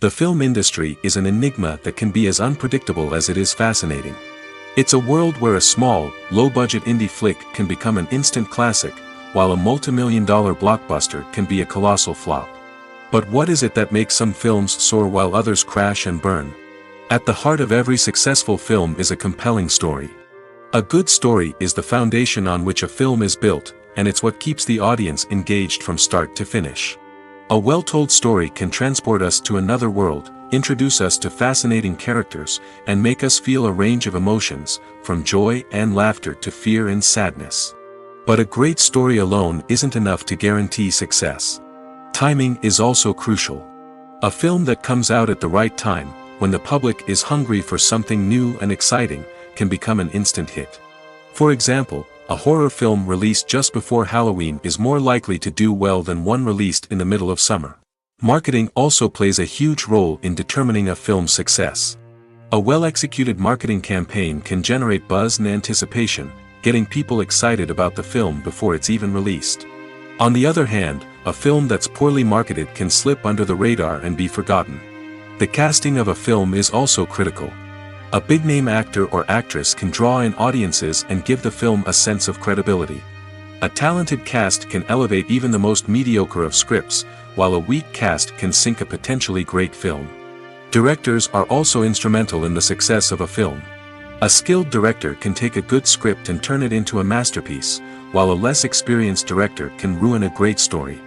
The film industry is an enigma that can be as unpredictable as it is fascinating. It's a world where a small, low-budget indie flick can become an instant classic, while a multi-million-dollar blockbuster can be a colossal flop. But what is it that makes some films soar while others crash and burn? At the heart of every successful film is a compelling story. A good story is the foundation on which a film is built, and it's what keeps the audience engaged from start to finish. A well-told story can transport us to another world, introduce us to fascinating characters, and make us feel a range of emotions, from joy and laughter to fear and sadness. But a great story alone isn't enough to guarantee success. Timing is also crucial. A film that comes out at the right time, when the public is hungry for something new and exciting, can become an instant hit. For example, a horror film released just before Halloween is more likely to do well than one released in the middle of summer. Marketing also plays a huge role in determining a film's success. A well-executed marketing campaign can generate buzz and anticipation, getting people excited about the film before it's even released. On the other hand, a film that's poorly marketed can slip under the radar and be forgotten. The casting of a film is also critical. A big-name actor or actress can draw in audiences and give the film a sense of credibility. A talented cast can elevate even the most mediocre of scripts, while a weak cast can sink a potentially great film. Directors are also instrumental in the success of a film. A skilled director can take a good script and turn it into a masterpiece, while a less experienced director can ruin a great story.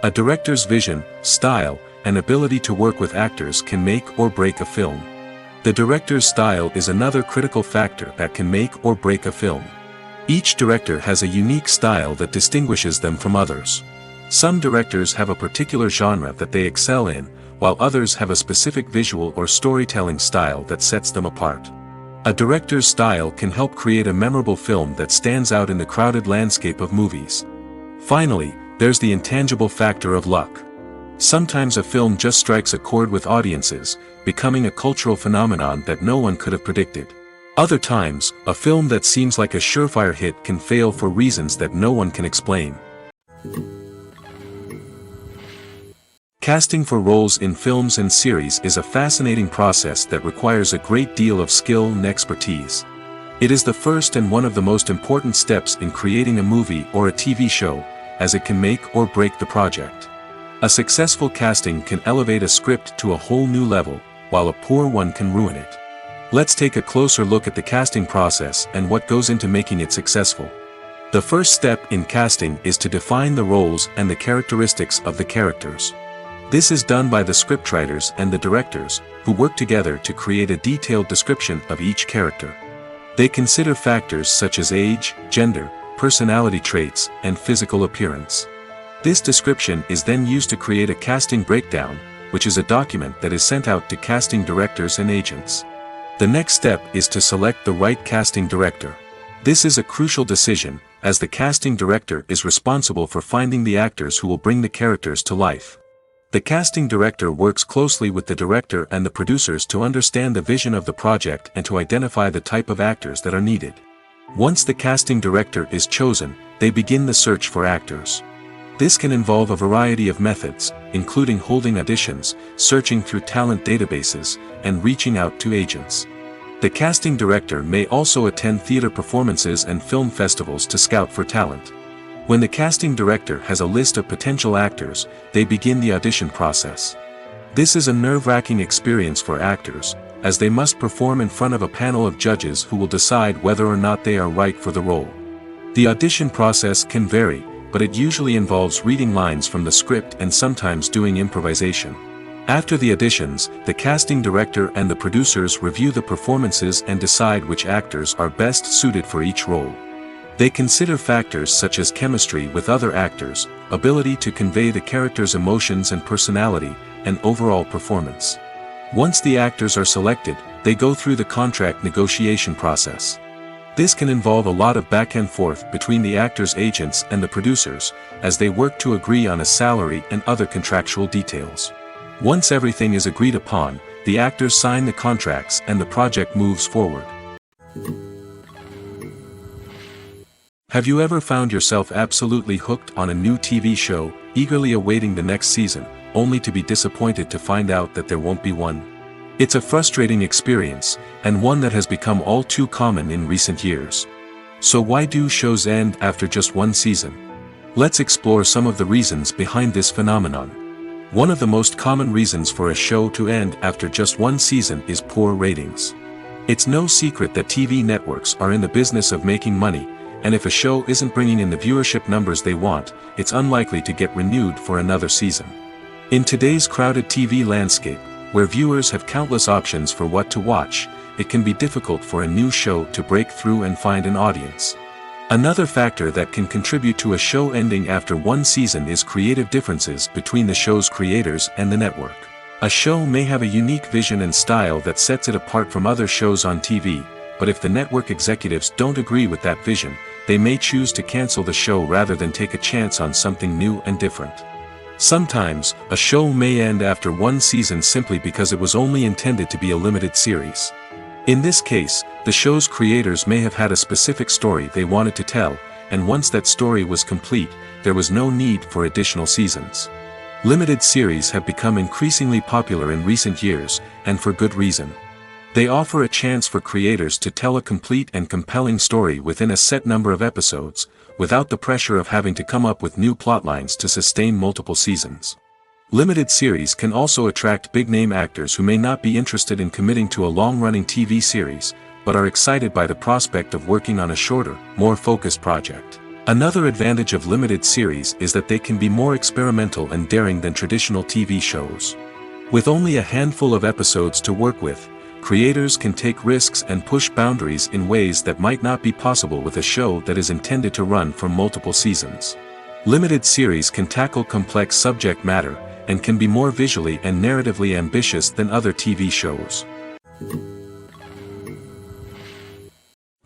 A director's vision, style, and ability to work with actors can make or break a film. The director's style is another critical factor that can make or break a film. Each director has a unique style that distinguishes them from others. Some directors have a particular genre that they excel in, while others have a specific visual or storytelling style that sets them apart. A director's style can help create a memorable film that stands out in the crowded landscape of movies. Finally, there's the intangible factor of luck. Sometimes a film just strikes a chord with audiences, becoming a cultural phenomenon that no one could have predicted. Other times, a film that seems like a surefire hit can fail for reasons that no one can explain. Casting for roles in films and series is a fascinating process that requires a great deal of skill and expertise. It is the first and one of the most important steps in creating a movie or a TV show, as it can make or break the project. A successful casting can elevate a script to a whole new level, while a poor one can ruin it. Let's take a closer look at the casting process and what goes into making it successful. The first step in casting is to define the roles and the characteristics of the characters. This is done by the scriptwriters and the directors, who work together to create a detailed description of each character. They consider factors such as age, gender, personality traits, and physical appearance. This description is then used to create a casting breakdown, which is a document that is sent out to casting directors and agents. The next step is to select the right casting director. This is a crucial decision, as the casting director is responsible for finding the actors who will bring the characters to life. The casting director works closely with the director and the producers to understand the vision of the project and to identify the type of actors that are needed. Once the casting director is chosen, they begin the search for actors. This can involve a variety of methods, including holding auditions, searching through talent databases, and reaching out to agents. The casting director may also attend theater performances and film festivals to scout for talent. When the casting director has a list of potential actors, they begin the audition process. This is a nerve-wracking experience for actors, as they must perform in front of a panel of judges who will decide whether or not they are right for the role. The audition process can vary, but it usually involves reading lines from the script and sometimes doing improvisation. After the auditions, the casting director and the producers review the performances and decide which actors are best suited for each role. They consider factors such as chemistry with other actors, ability to convey the character's emotions and personality, and overall performance. Once the actors are selected, they go through the contract negotiation process. This can involve a lot of back and forth between the actors' agents and the producers, as they work to agree on a salary and other contractual details. Once everything is agreed upon, the actors sign the contracts and the project moves forward. Have you ever found yourself absolutely hooked on a new TV show, eagerly awaiting the next season, only to be disappointed to find out that there won't be one? It's a frustrating experience, and one that has become all too common in recent years. So why do shows end after just one season? Let's explore some of the reasons behind this phenomenon. One of the most common reasons for a show to end after just one season is poor ratings. It's no secret that TV networks are in the business of making money, and if a show isn't bringing in the viewership numbers they want, it's unlikely to get renewed for another season. In today's crowded TV landscape, where viewers have countless options for what to watch, it can be difficult for a new show to break through and find an audience. Another factor that can contribute to a show ending after one season is creative differences between the show's creators and the network. A show may have a unique vision and style that sets it apart from other shows on TV, but if the network executives don't agree with that vision, they may choose to cancel the show rather than take a chance on something new and different. Sometimes, a show may end after one season simply because it was only intended to be a limited series. In this case, the show's creators may have had a specific story they wanted to tell, and once that story was complete, there was no need for additional seasons. Limited series have become increasingly popular in recent years, and for good reason. They offer a chance for creators to tell a complete and compelling story within a set number of episodes, without the pressure of having to come up with new plotlines to sustain multiple seasons. Limited series can also attract big-name actors who may not be interested in committing to a long-running TV series, but are excited by the prospect of working on a shorter, more focused project. Another advantage of limited series is that they can be more experimental and daring than traditional TV shows. With only a handful of episodes to work with, creators can take risks and push boundaries in ways that might not be possible with a show that is intended to run for multiple seasons. Limited series can tackle complex subject matter, and can be more visually and narratively ambitious than other TV shows.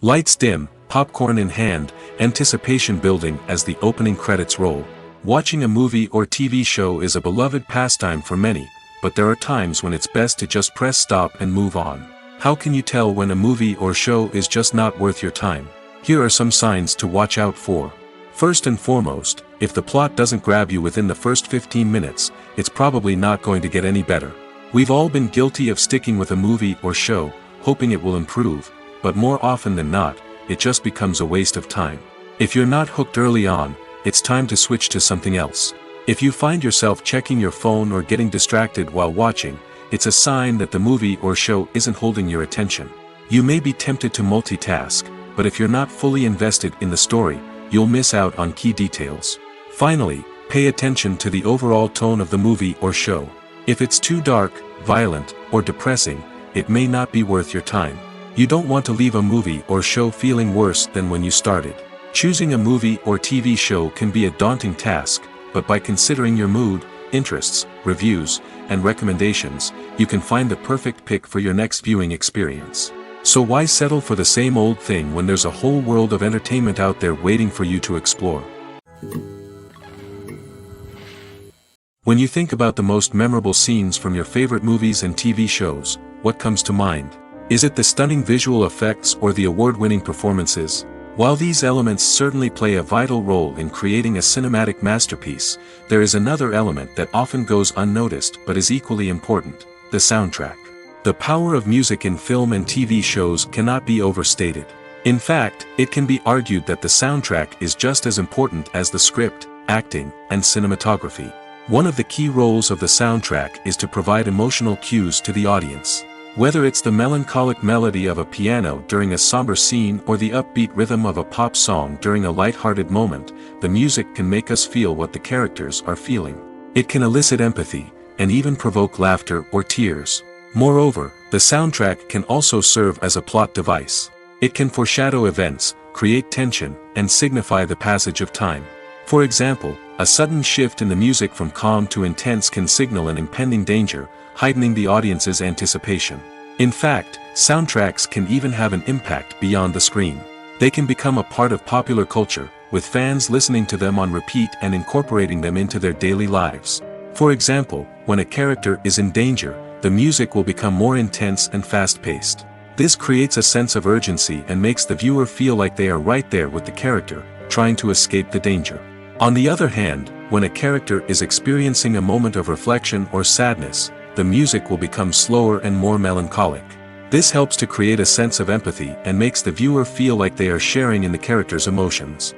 Lights dim, popcorn in hand, anticipation building as the opening credits roll. Watching a movie or TV show is a beloved pastime for many, but there are times when it's best to just press stop and move on. How can you tell when a movie or show is just not worth your time? Here are some signs to watch out for. First and foremost, if the plot doesn't grab you within the first 15 minutes, it's probably not going to get any better. We've all been guilty of sticking with a movie or show, hoping it will improve, but more often than not, it just becomes a waste of time. If you're not hooked early on, it's time to switch to something else. If you find yourself checking your phone or getting distracted while watching, it's a sign that the movie or show isn't holding your attention. You may be tempted to multitask, but if you're not fully invested in the story, you'll miss out on key details. Finally, pay attention to the overall tone of the movie or show. If it's too dark, violent, or depressing, it may not be worth your time. You don't want to leave a movie or show feeling worse than when you started. Choosing a movie or TV show can be a daunting task, but by considering your mood, interests, reviews, and recommendations, you can find the perfect pick for your next viewing experience. So why settle for the same old thing when there's a whole world of entertainment out there waiting for you to explore? When you think about the most memorable scenes from your favorite movies and TV shows, what comes to mind? Is it the stunning visual effects or the award-winning performances? While these elements certainly play a vital role in creating a cinematic masterpiece, there is another element that often goes unnoticed but is equally important: the soundtrack. The power of music in film and TV shows cannot be overstated. In fact, it can be argued that the soundtrack is just as important as the script, acting, and cinematography. One of the key roles of the soundtrack is to provide emotional cues to the audience. Whether it's the melancholic melody of a piano during a somber scene or the upbeat rhythm of a pop song during a light-hearted moment, the music can make us feel what the characters are feeling. It can elicit empathy, and even provoke laughter or tears. Moreover, the soundtrack can also serve as a plot device. It can foreshadow events, create tension, and signify the passage of time. For example, a sudden shift in the music from calm to intense can signal an impending danger, heightening the audience's anticipation. In fact, soundtracks can even have an impact beyond the screen. They can become a part of popular culture, with fans listening to them on repeat and incorporating them into their daily lives. For example, when a character is in danger, the music will become more intense and fast-paced. This creates a sense of urgency and makes the viewer feel like they are right there with the character, trying to escape the danger. On the other hand, when a character is experiencing a moment of reflection or sadness, the music will become slower and more melancholic. This helps to create a sense of empathy and makes the viewer feel like they are sharing in the character's emotions.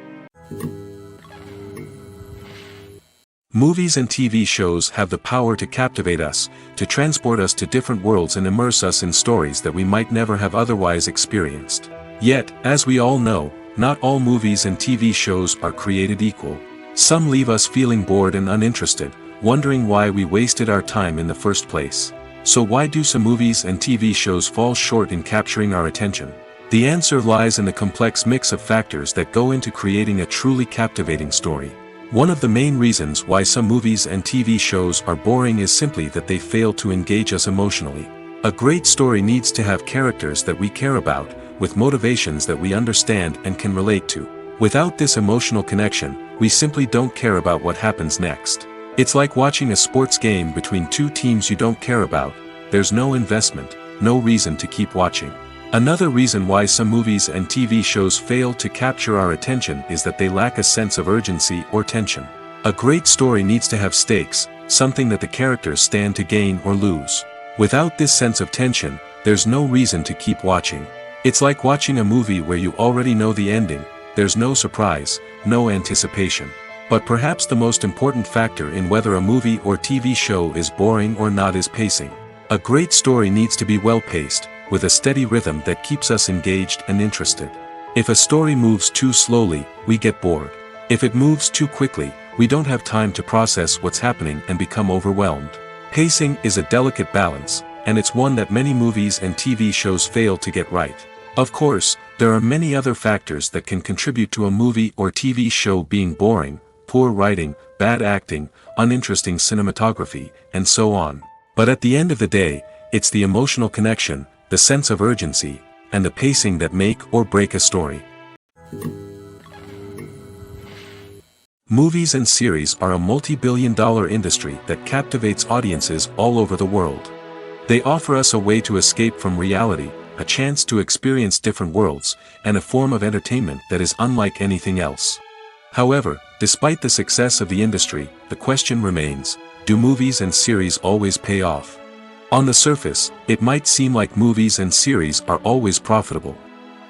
Movies and TV shows have the power to captivate us, to transport us to different worlds and immerse us in stories that we might never have otherwise experienced. Yet, as we all know, not all movies and TV shows are created equal. Some leave us feeling bored and uninterested, wondering why we wasted our time in the first place. So why do some movies and TV shows fall short in capturing our attention? The answer lies in the complex mix of factors that go into creating a truly captivating story. One of the main reasons why some movies and TV shows are boring is simply that they fail to engage us emotionally. A great story needs to have characters that we care about, with motivations that we understand and can relate to. Without this emotional connection, we simply don't care about what happens next. It's like watching a sports game between two teams you don't care about. There's no investment, no reason to keep watching. Another reason why some movies and TV shows fail to capture our attention is that they lack a sense of urgency or tension. A great story needs to have stakes, something that the characters stand to gain or lose. Without this sense of tension, there's no reason to keep watching. It's like watching a movie where you already know the ending. There's no surprise, no anticipation. But perhaps the most important factor in whether a movie or TV show is boring or not is pacing. A great story needs to be well-paced, with a steady rhythm that keeps us engaged and interested. If a story moves too slowly, we get bored. If it moves too quickly, we don't have time to process what's happening and become overwhelmed. Pacing is a delicate balance, and it's one that many movies and TV shows fail to get right. Of course, there are many other factors that can contribute to a movie or TV show being boring: poor writing, bad acting, uninteresting cinematography, and so on. But at the end of the day, it's the emotional connection, the sense of urgency, and the pacing that make or break a story. Movies and series are a multi-billion-dollar industry that captivates audiences all over the world. They offer us a way to escape from reality, a chance to experience different worlds, and a form of entertainment that is unlike anything else. However, despite the success of the industry, the question remains: do movies and series always pay off? On the surface, it might seem like movies and series are always profitable.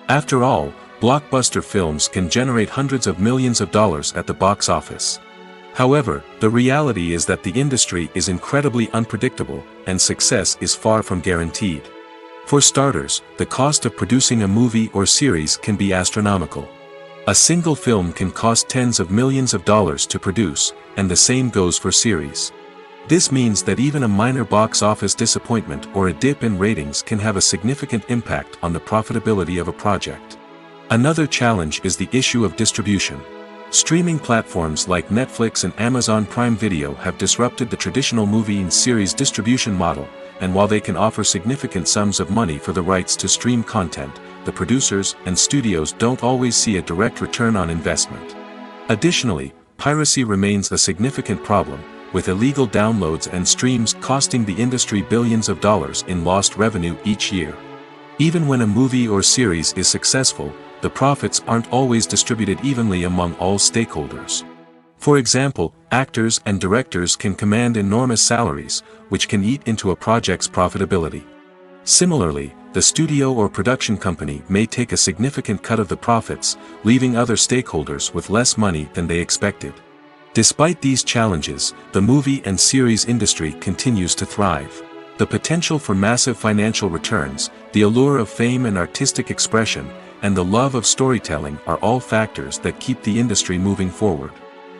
After all, blockbuster films can generate hundreds of millions of dollars at the box office. However, the reality is that the industry is incredibly unpredictable, and success is far from guaranteed. For starters, the cost of producing a movie or series can be astronomical. A single film can cost tens of millions of dollars to produce, and the same goes for series. This means that even a minor box office disappointment or a dip in ratings can have a significant impact on the profitability of a project. Another challenge is the issue of distribution. Streaming platforms like Netflix and Amazon Prime Video have disrupted the traditional movie and series distribution model, and while they can offer significant sums of money for the rights to stream content, the producers and studios don't always see a direct return on investment. Additionally, piracy remains a significant problem, with illegal downloads and streams costing the industry billions of dollars in lost revenue each year. Even when a movie or series is successful, the profits aren't always distributed evenly among all stakeholders. For example, actors and directors can command enormous salaries, which can eat into a project's profitability. Similarly, the studio or production company may take a significant cut of the profits, leaving other stakeholders with less money than they expected. Despite these challenges, the movie and series industry continues to thrive. The potential for massive financial returns, the allure of fame and artistic expression, and the love of storytelling are all factors that keep the industry moving forward.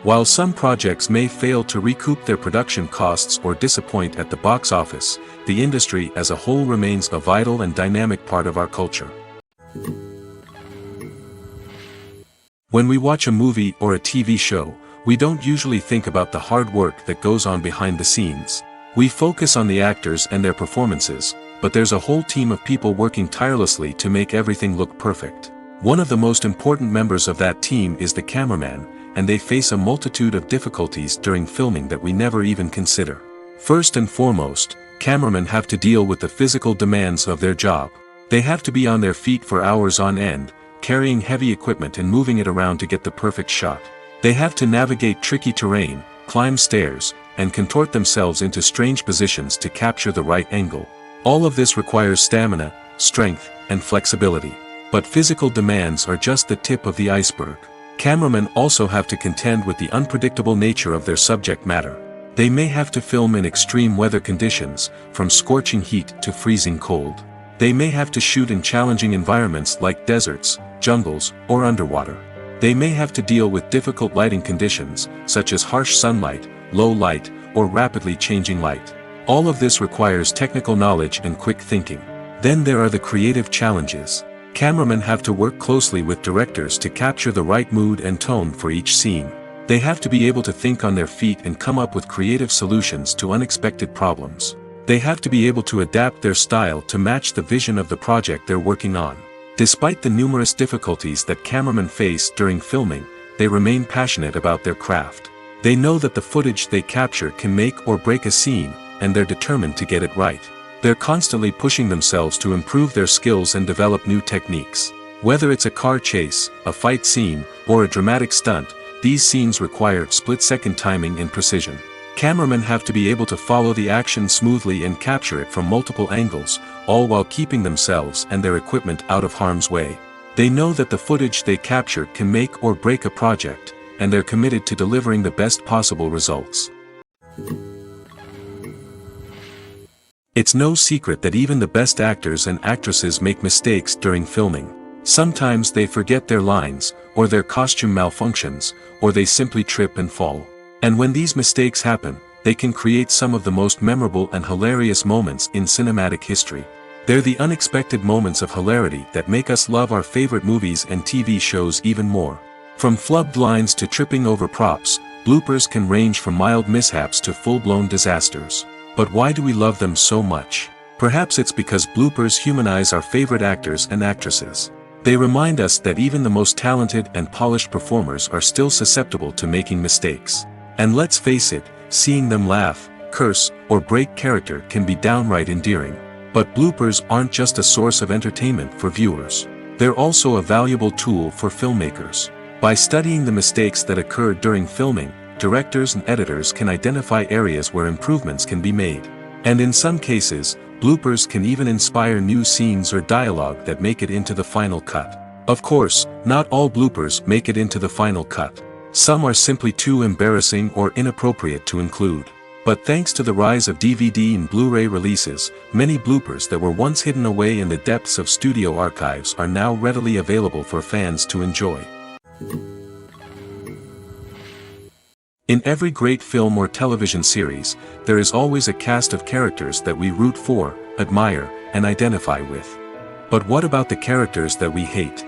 While some projects may fail to recoup their production costs or disappoint at the box office, the industry as a whole remains a vital and dynamic part of our culture. When we watch a movie or a TV show, we don't usually think about the hard work that goes on behind the scenes. We focus on the actors and their performances, but there's a whole team of people working tirelessly to make everything look perfect. One of the most important members of that team is the cameraman, and they face a multitude of difficulties during filming that we never even consider. First and foremost, cameramen have to deal with the physical demands of their job. They have to be on their feet for hours on end, carrying heavy equipment and moving it around to get the perfect shot. They have to navigate tricky terrain, climb stairs, and contort themselves into strange positions to capture the right angle. All of this requires stamina, strength, and flexibility. But physical demands are just the tip of the iceberg. Cameramen also have to contend with the unpredictable nature of their subject matter. They may have to film in extreme weather conditions, from scorching heat to freezing cold. They may have to shoot in challenging environments like deserts, jungles, or underwater. They may have to deal with difficult lighting conditions, such as harsh sunlight, low light, or rapidly changing light. All of this requires technical knowledge and quick thinking. Then there are the creative challenges. Cameramen have to work closely with directors to capture the right mood and tone for each scene. They have to be able to think on their feet and come up with creative solutions to unexpected problems. They have to be able to adapt their style to match the vision of the project they're working on. Despite the numerous difficulties that cameramen face during filming, they remain passionate about their craft. They know that the footage they capture can make or break a scene, and they're determined to get it right. They're constantly pushing themselves to improve their skills and develop new techniques. Whether it's a car chase, a fight scene, or a dramatic stunt, these scenes require split-second timing and precision. Cameramen have to be able to follow the action smoothly and capture it from multiple angles, all while keeping themselves and their equipment out of harm's way. They know that the footage they capture can make or break a project, and they're committed to delivering the best possible results. It's no secret that even the best actors and actresses make mistakes during filming. Sometimes they forget their lines, or their costume malfunctions, or they simply trip and fall. And when these mistakes happen, they can create some of the most memorable and hilarious moments in cinematic history. They're the unexpected moments of hilarity that make us love our favorite movies and TV shows even more. From flubbed lines to tripping over props, bloopers can range from mild mishaps to full-blown disasters. But why do we love them so much? Perhaps it's because bloopers humanize our favorite actors and actresses. They remind us that even the most talented and polished performers are still susceptible to making mistakes. And let's face it, seeing them laugh, curse, or break character can be downright endearing. But bloopers aren't just a source of entertainment for viewers. They're also a valuable tool for filmmakers. By studying the mistakes that occur during filming, directors and editors can identify areas where improvements can be made. And in some cases, bloopers can even inspire new scenes or dialogue that make it into the final cut. Of course, not all bloopers make it into the final cut. Some are simply too embarrassing or inappropriate to include. But thanks to the rise of DVD and Blu-ray releases, many bloopers that were once hidden away in the depths of studio archives are now readily available for fans to enjoy. In every great film or television series, there is always a cast of characters that we root for, admire, and identify with. But what about the characters that we hate?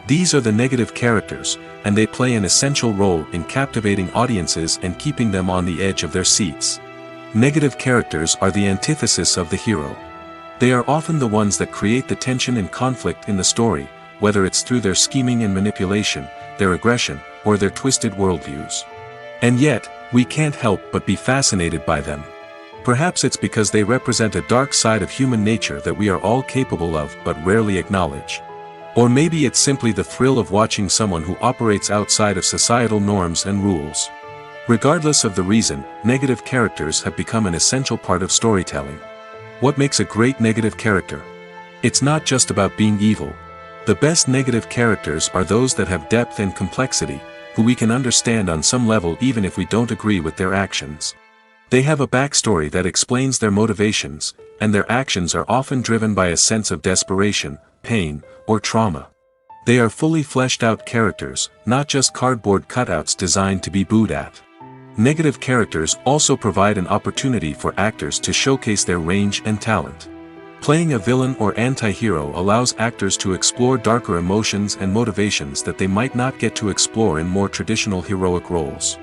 These are the negative characters, and they play an essential role in captivating audiences and keeping them on the edge of their seats. Negative characters are the antithesis of the hero. They are often the ones that create the tension and conflict in the story, whether it's through their scheming and manipulation, their aggression, or their twisted worldviews. And yet, we can't help but be fascinated by them. Perhaps it's because they represent a dark side of human nature that we are all capable of but rarely acknowledge. Or maybe it's simply the thrill of watching someone who operates outside of societal norms and rules. Regardless of the reason, negative characters have become an essential part of storytelling. What makes a great negative character? It's not just about being evil. The best negative characters are those that have depth and complexity, who we can understand on some level even if we don't agree with their actions. They have a backstory that explains their motivations, and their actions are often driven by a sense of desperation, pain, or trauma. They are fully fleshed out characters, not just cardboard cutouts designed to be booed at. Negative characters also provide an opportunity for actors to showcase their range and talent. Playing a villain or anti-hero allows actors to explore darker emotions and motivations that they might not get to explore in more traditional heroic roles.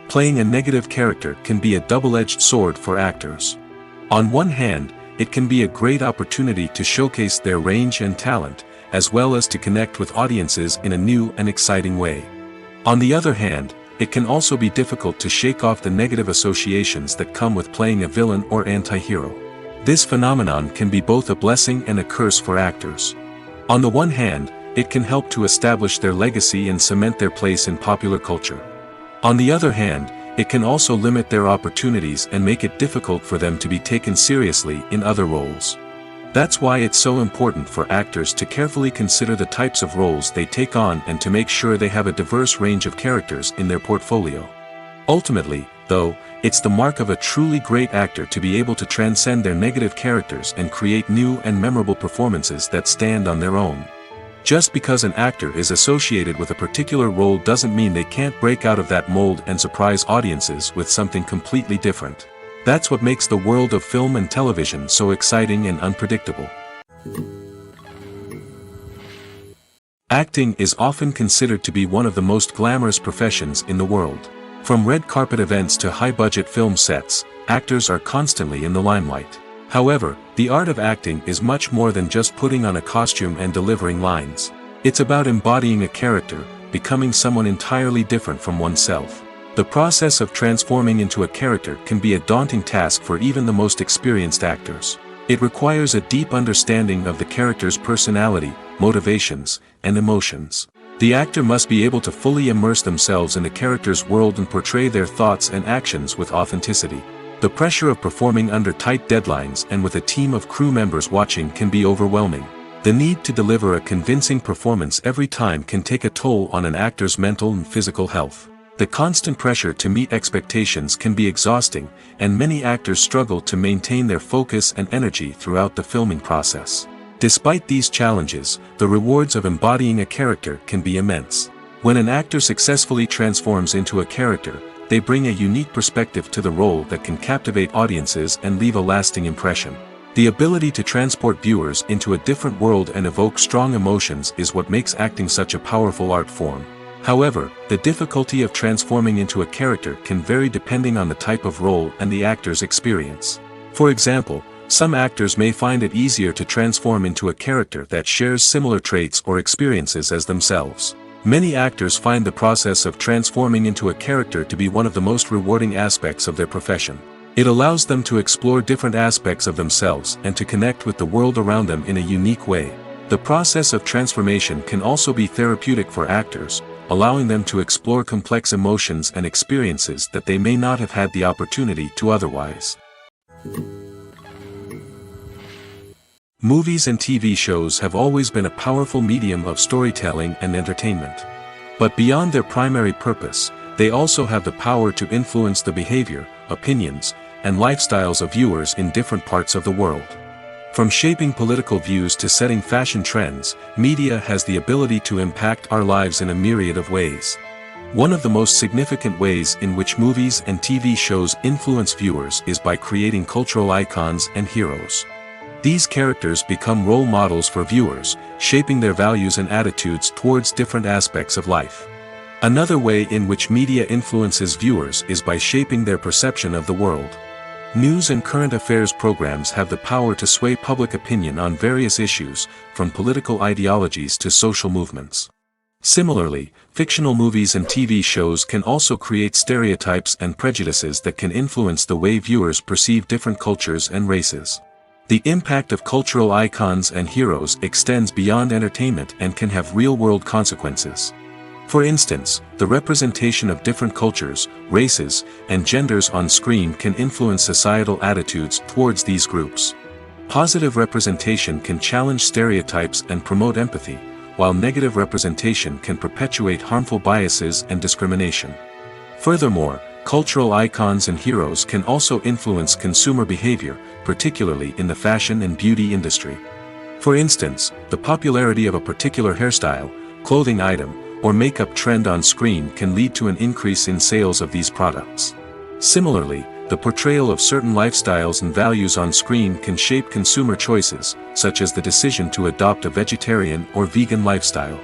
Playing a negative character can be a double-edged sword for actors. On one hand, it can be a great opportunity to showcase their range and talent, as well as to connect with audiences in a new and exciting way. On the other hand, it can also be difficult to shake off the negative associations that come with playing a villain or anti-hero. This phenomenon can be both a blessing and a curse for actors. On the one hand, it can help to establish their legacy and cement their place in popular culture. On the other hand, it can also limit their opportunities and make it difficult for them to be taken seriously in other roles. That's why it's so important for actors to carefully consider the types of roles they take on and to make sure they have a diverse range of characters in their portfolio. Ultimately, though, it's the mark of a truly great actor to be able to transcend their negative characters and create new and memorable performances that stand on their own. Just because an actor is associated with a particular role doesn't mean they can't break out of that mold and surprise audiences with something completely different. That's what makes the world of film and television so exciting and unpredictable. Acting is often considered to be one of the most glamorous professions in the world. From red carpet events to high-budget film sets, actors are constantly in the limelight. However, the art of acting is much more than just putting on a costume and delivering lines. It's about embodying a character, becoming someone entirely different from oneself. The process of transforming into a character can be a daunting task for even the most experienced actors. It requires a deep understanding of the character's personality, motivations, and emotions. The actor must be able to fully immerse themselves in the character's world and portray their thoughts and actions with authenticity. The pressure of performing under tight deadlines and with a team of crew members watching can be overwhelming. The need to deliver a convincing performance every time can take a toll on an actor's mental and physical health. The constant pressure to meet expectations can be exhausting, and many actors struggle to maintain their focus and energy throughout the filming process. Despite these challenges, the rewards of embodying a character can be immense. When an actor successfully transforms into a character, they bring a unique perspective to the role that can captivate audiences and leave a lasting impression. The ability to transport viewers into a different world and evoke strong emotions is what makes acting such a powerful art form. However, the difficulty of transforming into a character can vary depending on the type of role and the actor's experience. For example, some actors may find it easier to transform into a character that shares similar traits or experiences as themselves. Many actors find the process of transforming into a character to be one of the most rewarding aspects of their profession. It allows them to explore different aspects of themselves and to connect with the world around them in a unique way. The process of transformation can also be therapeutic for actors, allowing them to explore complex emotions and experiences that they may not have had the opportunity to otherwise. Movies and TV shows have always been a powerful medium of storytelling and entertainment. But beyond their primary purpose, they also have the power to influence the behavior, opinions, and lifestyles of viewers in different parts of the world. From shaping political views to setting fashion trends, media has the ability to impact our lives in a myriad of ways. One of the most significant ways in which movies and TV shows influence viewers is by creating cultural icons and heroes. These characters become role models for viewers, shaping their values and attitudes towards different aspects of life. Another way in which media influences viewers is by shaping their perception of the world. News and current affairs programs have the power to sway public opinion on various issues, from political ideologies to social movements. Similarly, fictional movies and TV shows can also create stereotypes and prejudices that can influence the way viewers perceive different cultures and races. The impact of cultural icons and heroes extends beyond entertainment and can have real-world consequences. For instance, the representation of different cultures, races, and genders on screen can influence societal attitudes towards these groups. Positive representation can challenge stereotypes and promote empathy, while negative representation can perpetuate harmful biases and discrimination. Furthermore, cultural icons and heroes can also influence consumer behavior, particularly in the fashion and beauty industry. For instance, the popularity of a particular hairstyle, clothing item, or makeup trend on screen can lead to an increase in sales of these products. Similarly, the portrayal of certain lifestyles and values on screen can shape consumer choices, such as the decision to adopt a vegetarian or vegan lifestyle.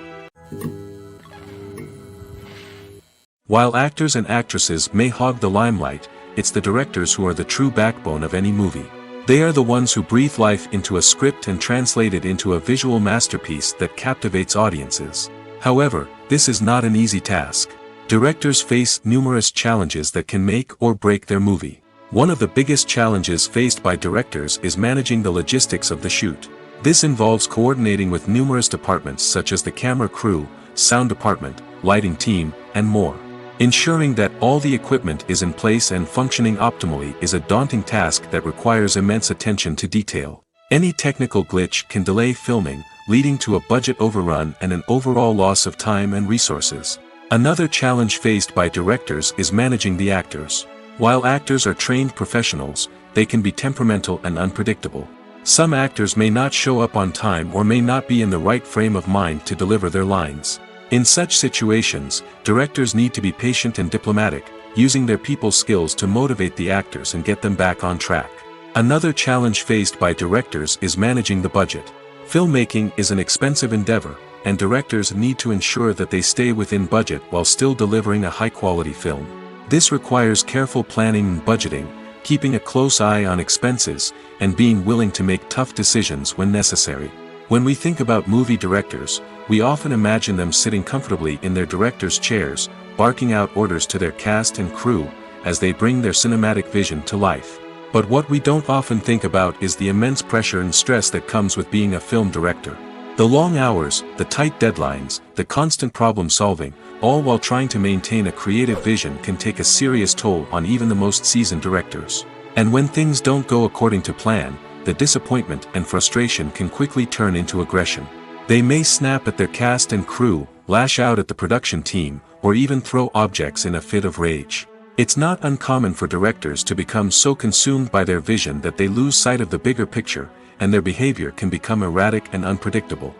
While actors and actresses may hog the limelight, it's the directors who are the true backbone of any movie. They are the ones who breathe life into a script and translate it into a visual masterpiece that captivates audiences. However, this is not an easy task. Directors face numerous challenges that can make or break their movie. One of the biggest challenges faced by directors is managing the logistics of the shoot. This involves coordinating with numerous departments such as the camera crew, sound department, lighting team, and more. Ensuring that all the equipment is in place and functioning optimally is a daunting task that requires immense attention to detail. Any technical glitch can delay filming, leading to a budget overrun and an overall loss of time and resources. Another challenge faced by directors is managing the actors. While actors are trained professionals, they can be temperamental and unpredictable. Some actors may not show up on time or may not be in the right frame of mind to deliver their lines. In such situations, directors need to be patient and diplomatic, using their people skills to motivate the actors and get them back on track. Another challenge faced by directors is managing the budget. Filmmaking is an expensive endeavor, and directors need to ensure that they stay within budget while still delivering a high-quality film. This requires careful planning and budgeting, keeping a close eye on expenses, and being willing to make tough decisions when necessary. When we think about movie directors, we often imagine them sitting comfortably in their director's chairs, barking out orders to their cast and crew, as they bring their cinematic vision to life. But what we don't often think about is the immense pressure and stress that comes with being a film director. The long hours, the tight deadlines, the constant problem solving, all while trying to maintain a creative vision can take a serious toll on even the most seasoned directors. And when things don't go according to plan, the disappointment and frustration can quickly turn into aggression. They may snap at their cast and crew, lash out at the production team, or even throw objects in a fit of rage. It's not uncommon for directors to become so consumed by their vision that they lose sight of the bigger picture, and their behavior can become erratic and unpredictable.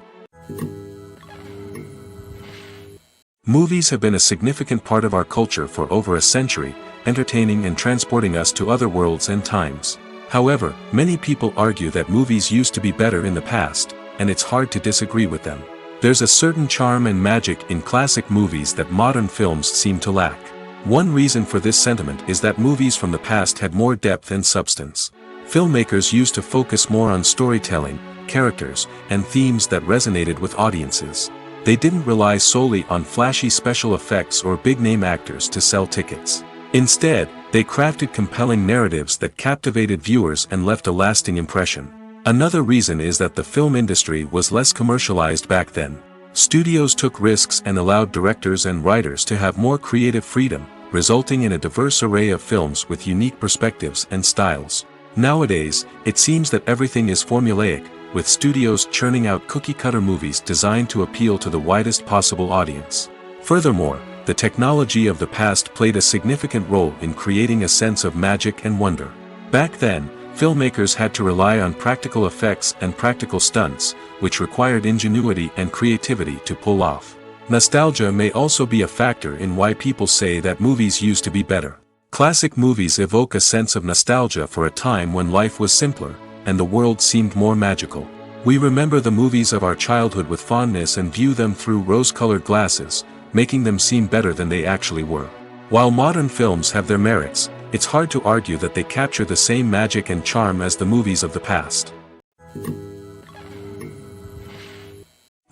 Movies have been a significant part of our culture for over a century, entertaining and transporting us to other worlds and times. However, many people argue that movies used to be better in the past, and it's hard to disagree with them. There's a certain charm and magic in classic movies that modern films seem to lack. One reason for this sentiment is that movies from the past had more depth and substance. Filmmakers used to focus more on storytelling, characters, and themes that resonated with audiences. They didn't rely solely on flashy special effects or big-name actors to sell tickets. Instead, they crafted compelling narratives that captivated viewers and left a lasting impression. Another reason is that the film industry was less commercialized back then. Studios took risks and allowed directors and writers to have more creative freedom, resulting in a diverse array of films with unique perspectives and styles. Nowadays, it seems that everything is formulaic, with studios churning out cookie-cutter movies designed to appeal to the widest possible audience. Furthermore, the technology of the past played a significant role in creating a sense of magic and wonder. Back then, filmmakers had to rely on practical effects and practical stunts, which required ingenuity and creativity to pull off. Nostalgia may also be a factor in why people say that movies used to be better. Classic movies evoke a sense of nostalgia for a time when life was simpler, and the world seemed more magical. We remember the movies of our childhood with fondness and view them through rose-colored glasses, making them seem better than they actually were. While modern films have their merits, it's hard to argue that they capture the same magic and charm as the movies of the past.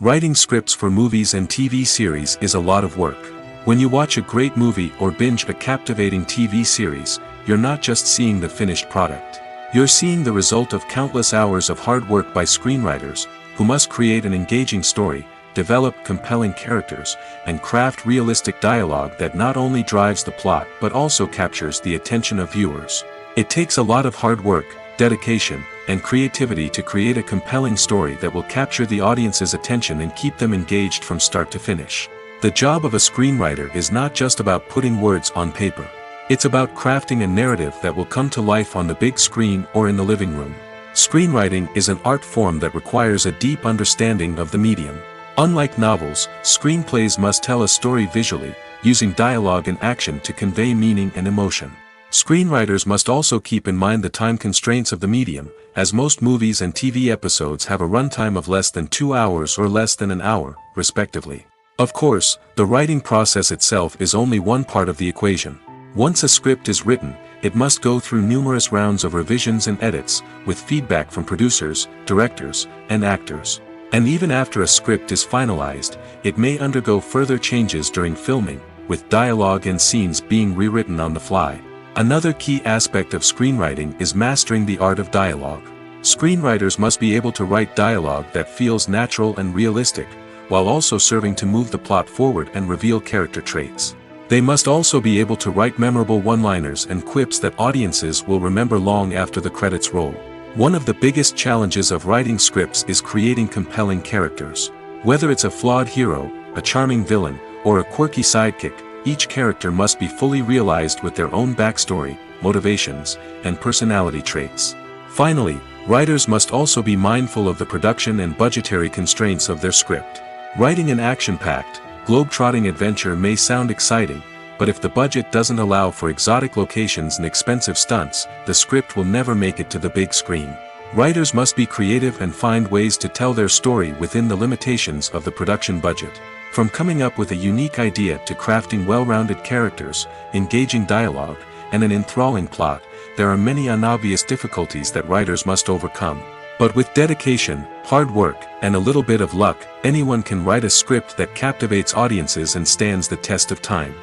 Writing scripts for movies and TV series is a lot of work. When you watch a great movie or binge a captivating TV series, you're not just seeing the finished product. You're seeing the result of countless hours of hard work by screenwriters, who must create an engaging story, develop compelling characters, and craft realistic dialogue that not only drives the plot but also captures the attention of viewers. It takes a lot of hard work, dedication, and creativity to create a compelling story that will capture the audience's attention and keep them engaged from start to finish. The job of a screenwriter is not just about putting words on paper. It's about crafting a narrative that will come to life on the big screen or in the living room. Screenwriting is an art form that requires a deep understanding of the medium. Unlike novels, screenplays must tell a story visually, using dialogue and action to convey meaning and emotion. Screenwriters must also keep in mind the time constraints of the medium, as most movies and TV episodes have a runtime of less than 2 hours or less than an hour, respectively. Of course, the writing process itself is only one part of the equation. Once a script is written, it must go through numerous rounds of revisions and edits, with feedback from producers, directors, and actors. And even after a script is finalized, it may undergo further changes during filming, with dialogue and scenes being rewritten on the fly. Another key aspect of screenwriting is mastering the art of dialogue. Screenwriters must be able to write dialogue that feels natural and realistic, while also serving to move the plot forward and reveal character traits. They must also be able to write memorable one-liners and quips that audiences will remember long after the credits roll. One of the biggest challenges of writing scripts is creating compelling characters. Whether it's a flawed hero, a charming villain, or a quirky sidekick, each character must be fully realized with their own backstory, motivations, and personality traits. Finally, writers must also be mindful of the production and budgetary constraints of their script. Writing an action-packed, globe-trotting adventure may sound exciting, but if the budget doesn't allow for exotic locations and expensive stunts, the script will never make it to the big screen. Writers must be creative and find ways to tell their story within the limitations of the production budget. From coming up with a unique idea to crafting well-rounded characters, engaging dialogue, and an enthralling plot, there are many unobvious difficulties that writers must overcome. But with dedication, hard work, and a little bit of luck, anyone can write a script that captivates audiences and stands the test of time.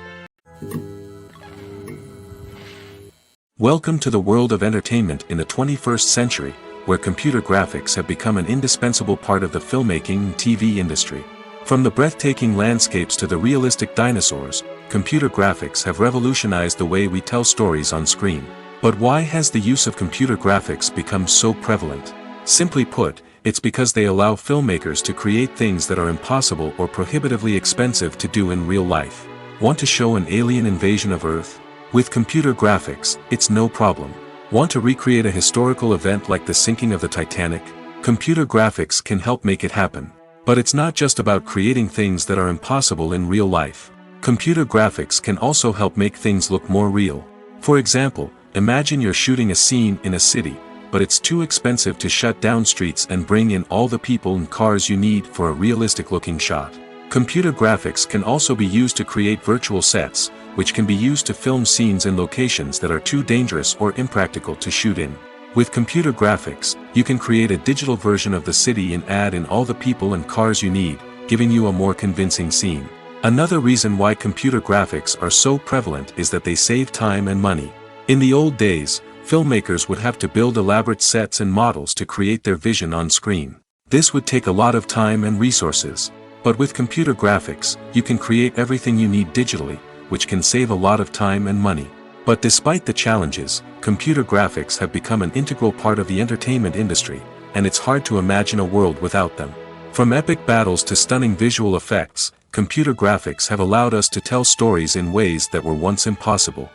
Welcome to the world of entertainment in the 21st century, where computer graphics have become an indispensable part of the filmmaking and TV industry. From the breathtaking landscapes to the realistic dinosaurs, computer graphics have revolutionized the way we tell stories on screen. But why has the use of computer graphics become so prevalent? Simply put, it's because they allow filmmakers to create things that are impossible or prohibitively expensive to do in real life. Want to show an alien invasion of Earth? With computer graphics, it's no problem. Want to recreate a historical event like the sinking of the Titanic? Computer graphics can help make it happen. But it's not just about creating things that are impossible in real life. Computer graphics can also help make things look more real. For example, imagine you're shooting a scene in a city, but it's too expensive to shut down streets and bring in all the people and cars you need for a realistic-looking shot. Computer graphics can also be used to create virtual sets, which can be used to film scenes in locations that are too dangerous or impractical to shoot in. With computer graphics, you can create a digital version of the city and add in all the people and cars you need, giving you a more convincing scene. Another reason why computer graphics are so prevalent is that they save time and money. In the old days, filmmakers would have to build elaborate sets and models to create their vision on screen. This would take a lot of time and resources. But with computer graphics, you can create everything you need digitally, which can save a lot of time and money. But despite the challenges, computer graphics have become an integral part of the entertainment industry, and it's hard to imagine a world without them. From epic battles to stunning visual effects, computer graphics have allowed us to tell stories in ways that were once impossible.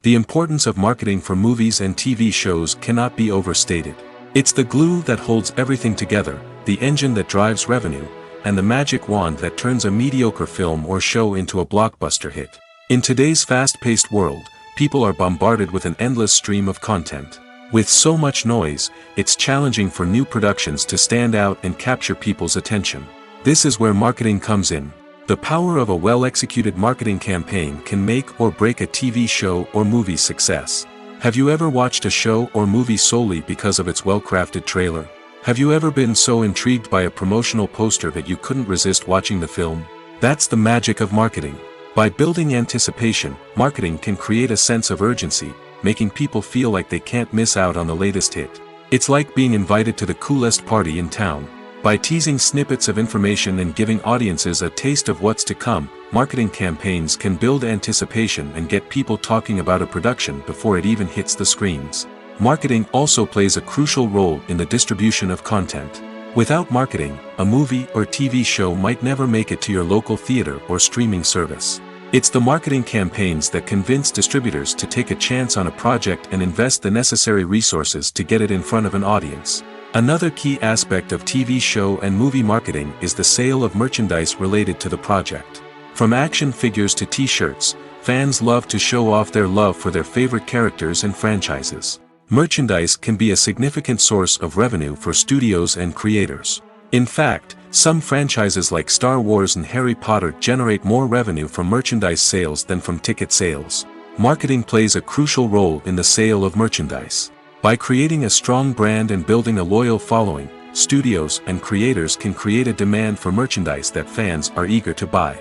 The importance of marketing for movies and TV shows cannot be overstated. It's the glue that holds everything together, the engine that drives revenue, and the magic wand that turns a mediocre film or show into a blockbuster hit. In today's fast-paced world, people are bombarded with an endless stream of content. With so much noise, it's challenging for new productions to stand out and capture people's attention. This is where marketing comes in. The power of a well-executed marketing campaign can make or break a TV show or movie's success. Have you ever watched a show or movie solely because of its well-crafted trailer? Have you ever been so intrigued by a promotional poster that you couldn't resist watching the film? That's the magic of marketing. By building anticipation, marketing can create a sense of urgency, making people feel like they can't miss out on the latest hit. It's like being invited to the coolest party in town. By teasing snippets of information and giving audiences a taste of what's to come, marketing campaigns can build anticipation and get people talking about a production before it even hits the screens. Marketing also plays a crucial role in the distribution of content. Without marketing, a movie or TV show might never make it to your local theater or streaming service. It's the marketing campaigns that convince distributors to take a chance on a project and invest the necessary resources to get it in front of an audience. Another key aspect of TV show and movie marketing is the sale of merchandise related to the project. From action figures to t-shirts, fans love to show off their love for their favorite characters and franchises. Merchandise can be a significant source of revenue for studios and creators. In fact, some franchises like Star Wars and Harry Potter generate more revenue from merchandise sales than from ticket sales. Marketing plays a crucial role in the sale of merchandise. By creating a strong brand and building a loyal following, studios and creators can create a demand for merchandise that fans are eager to buy.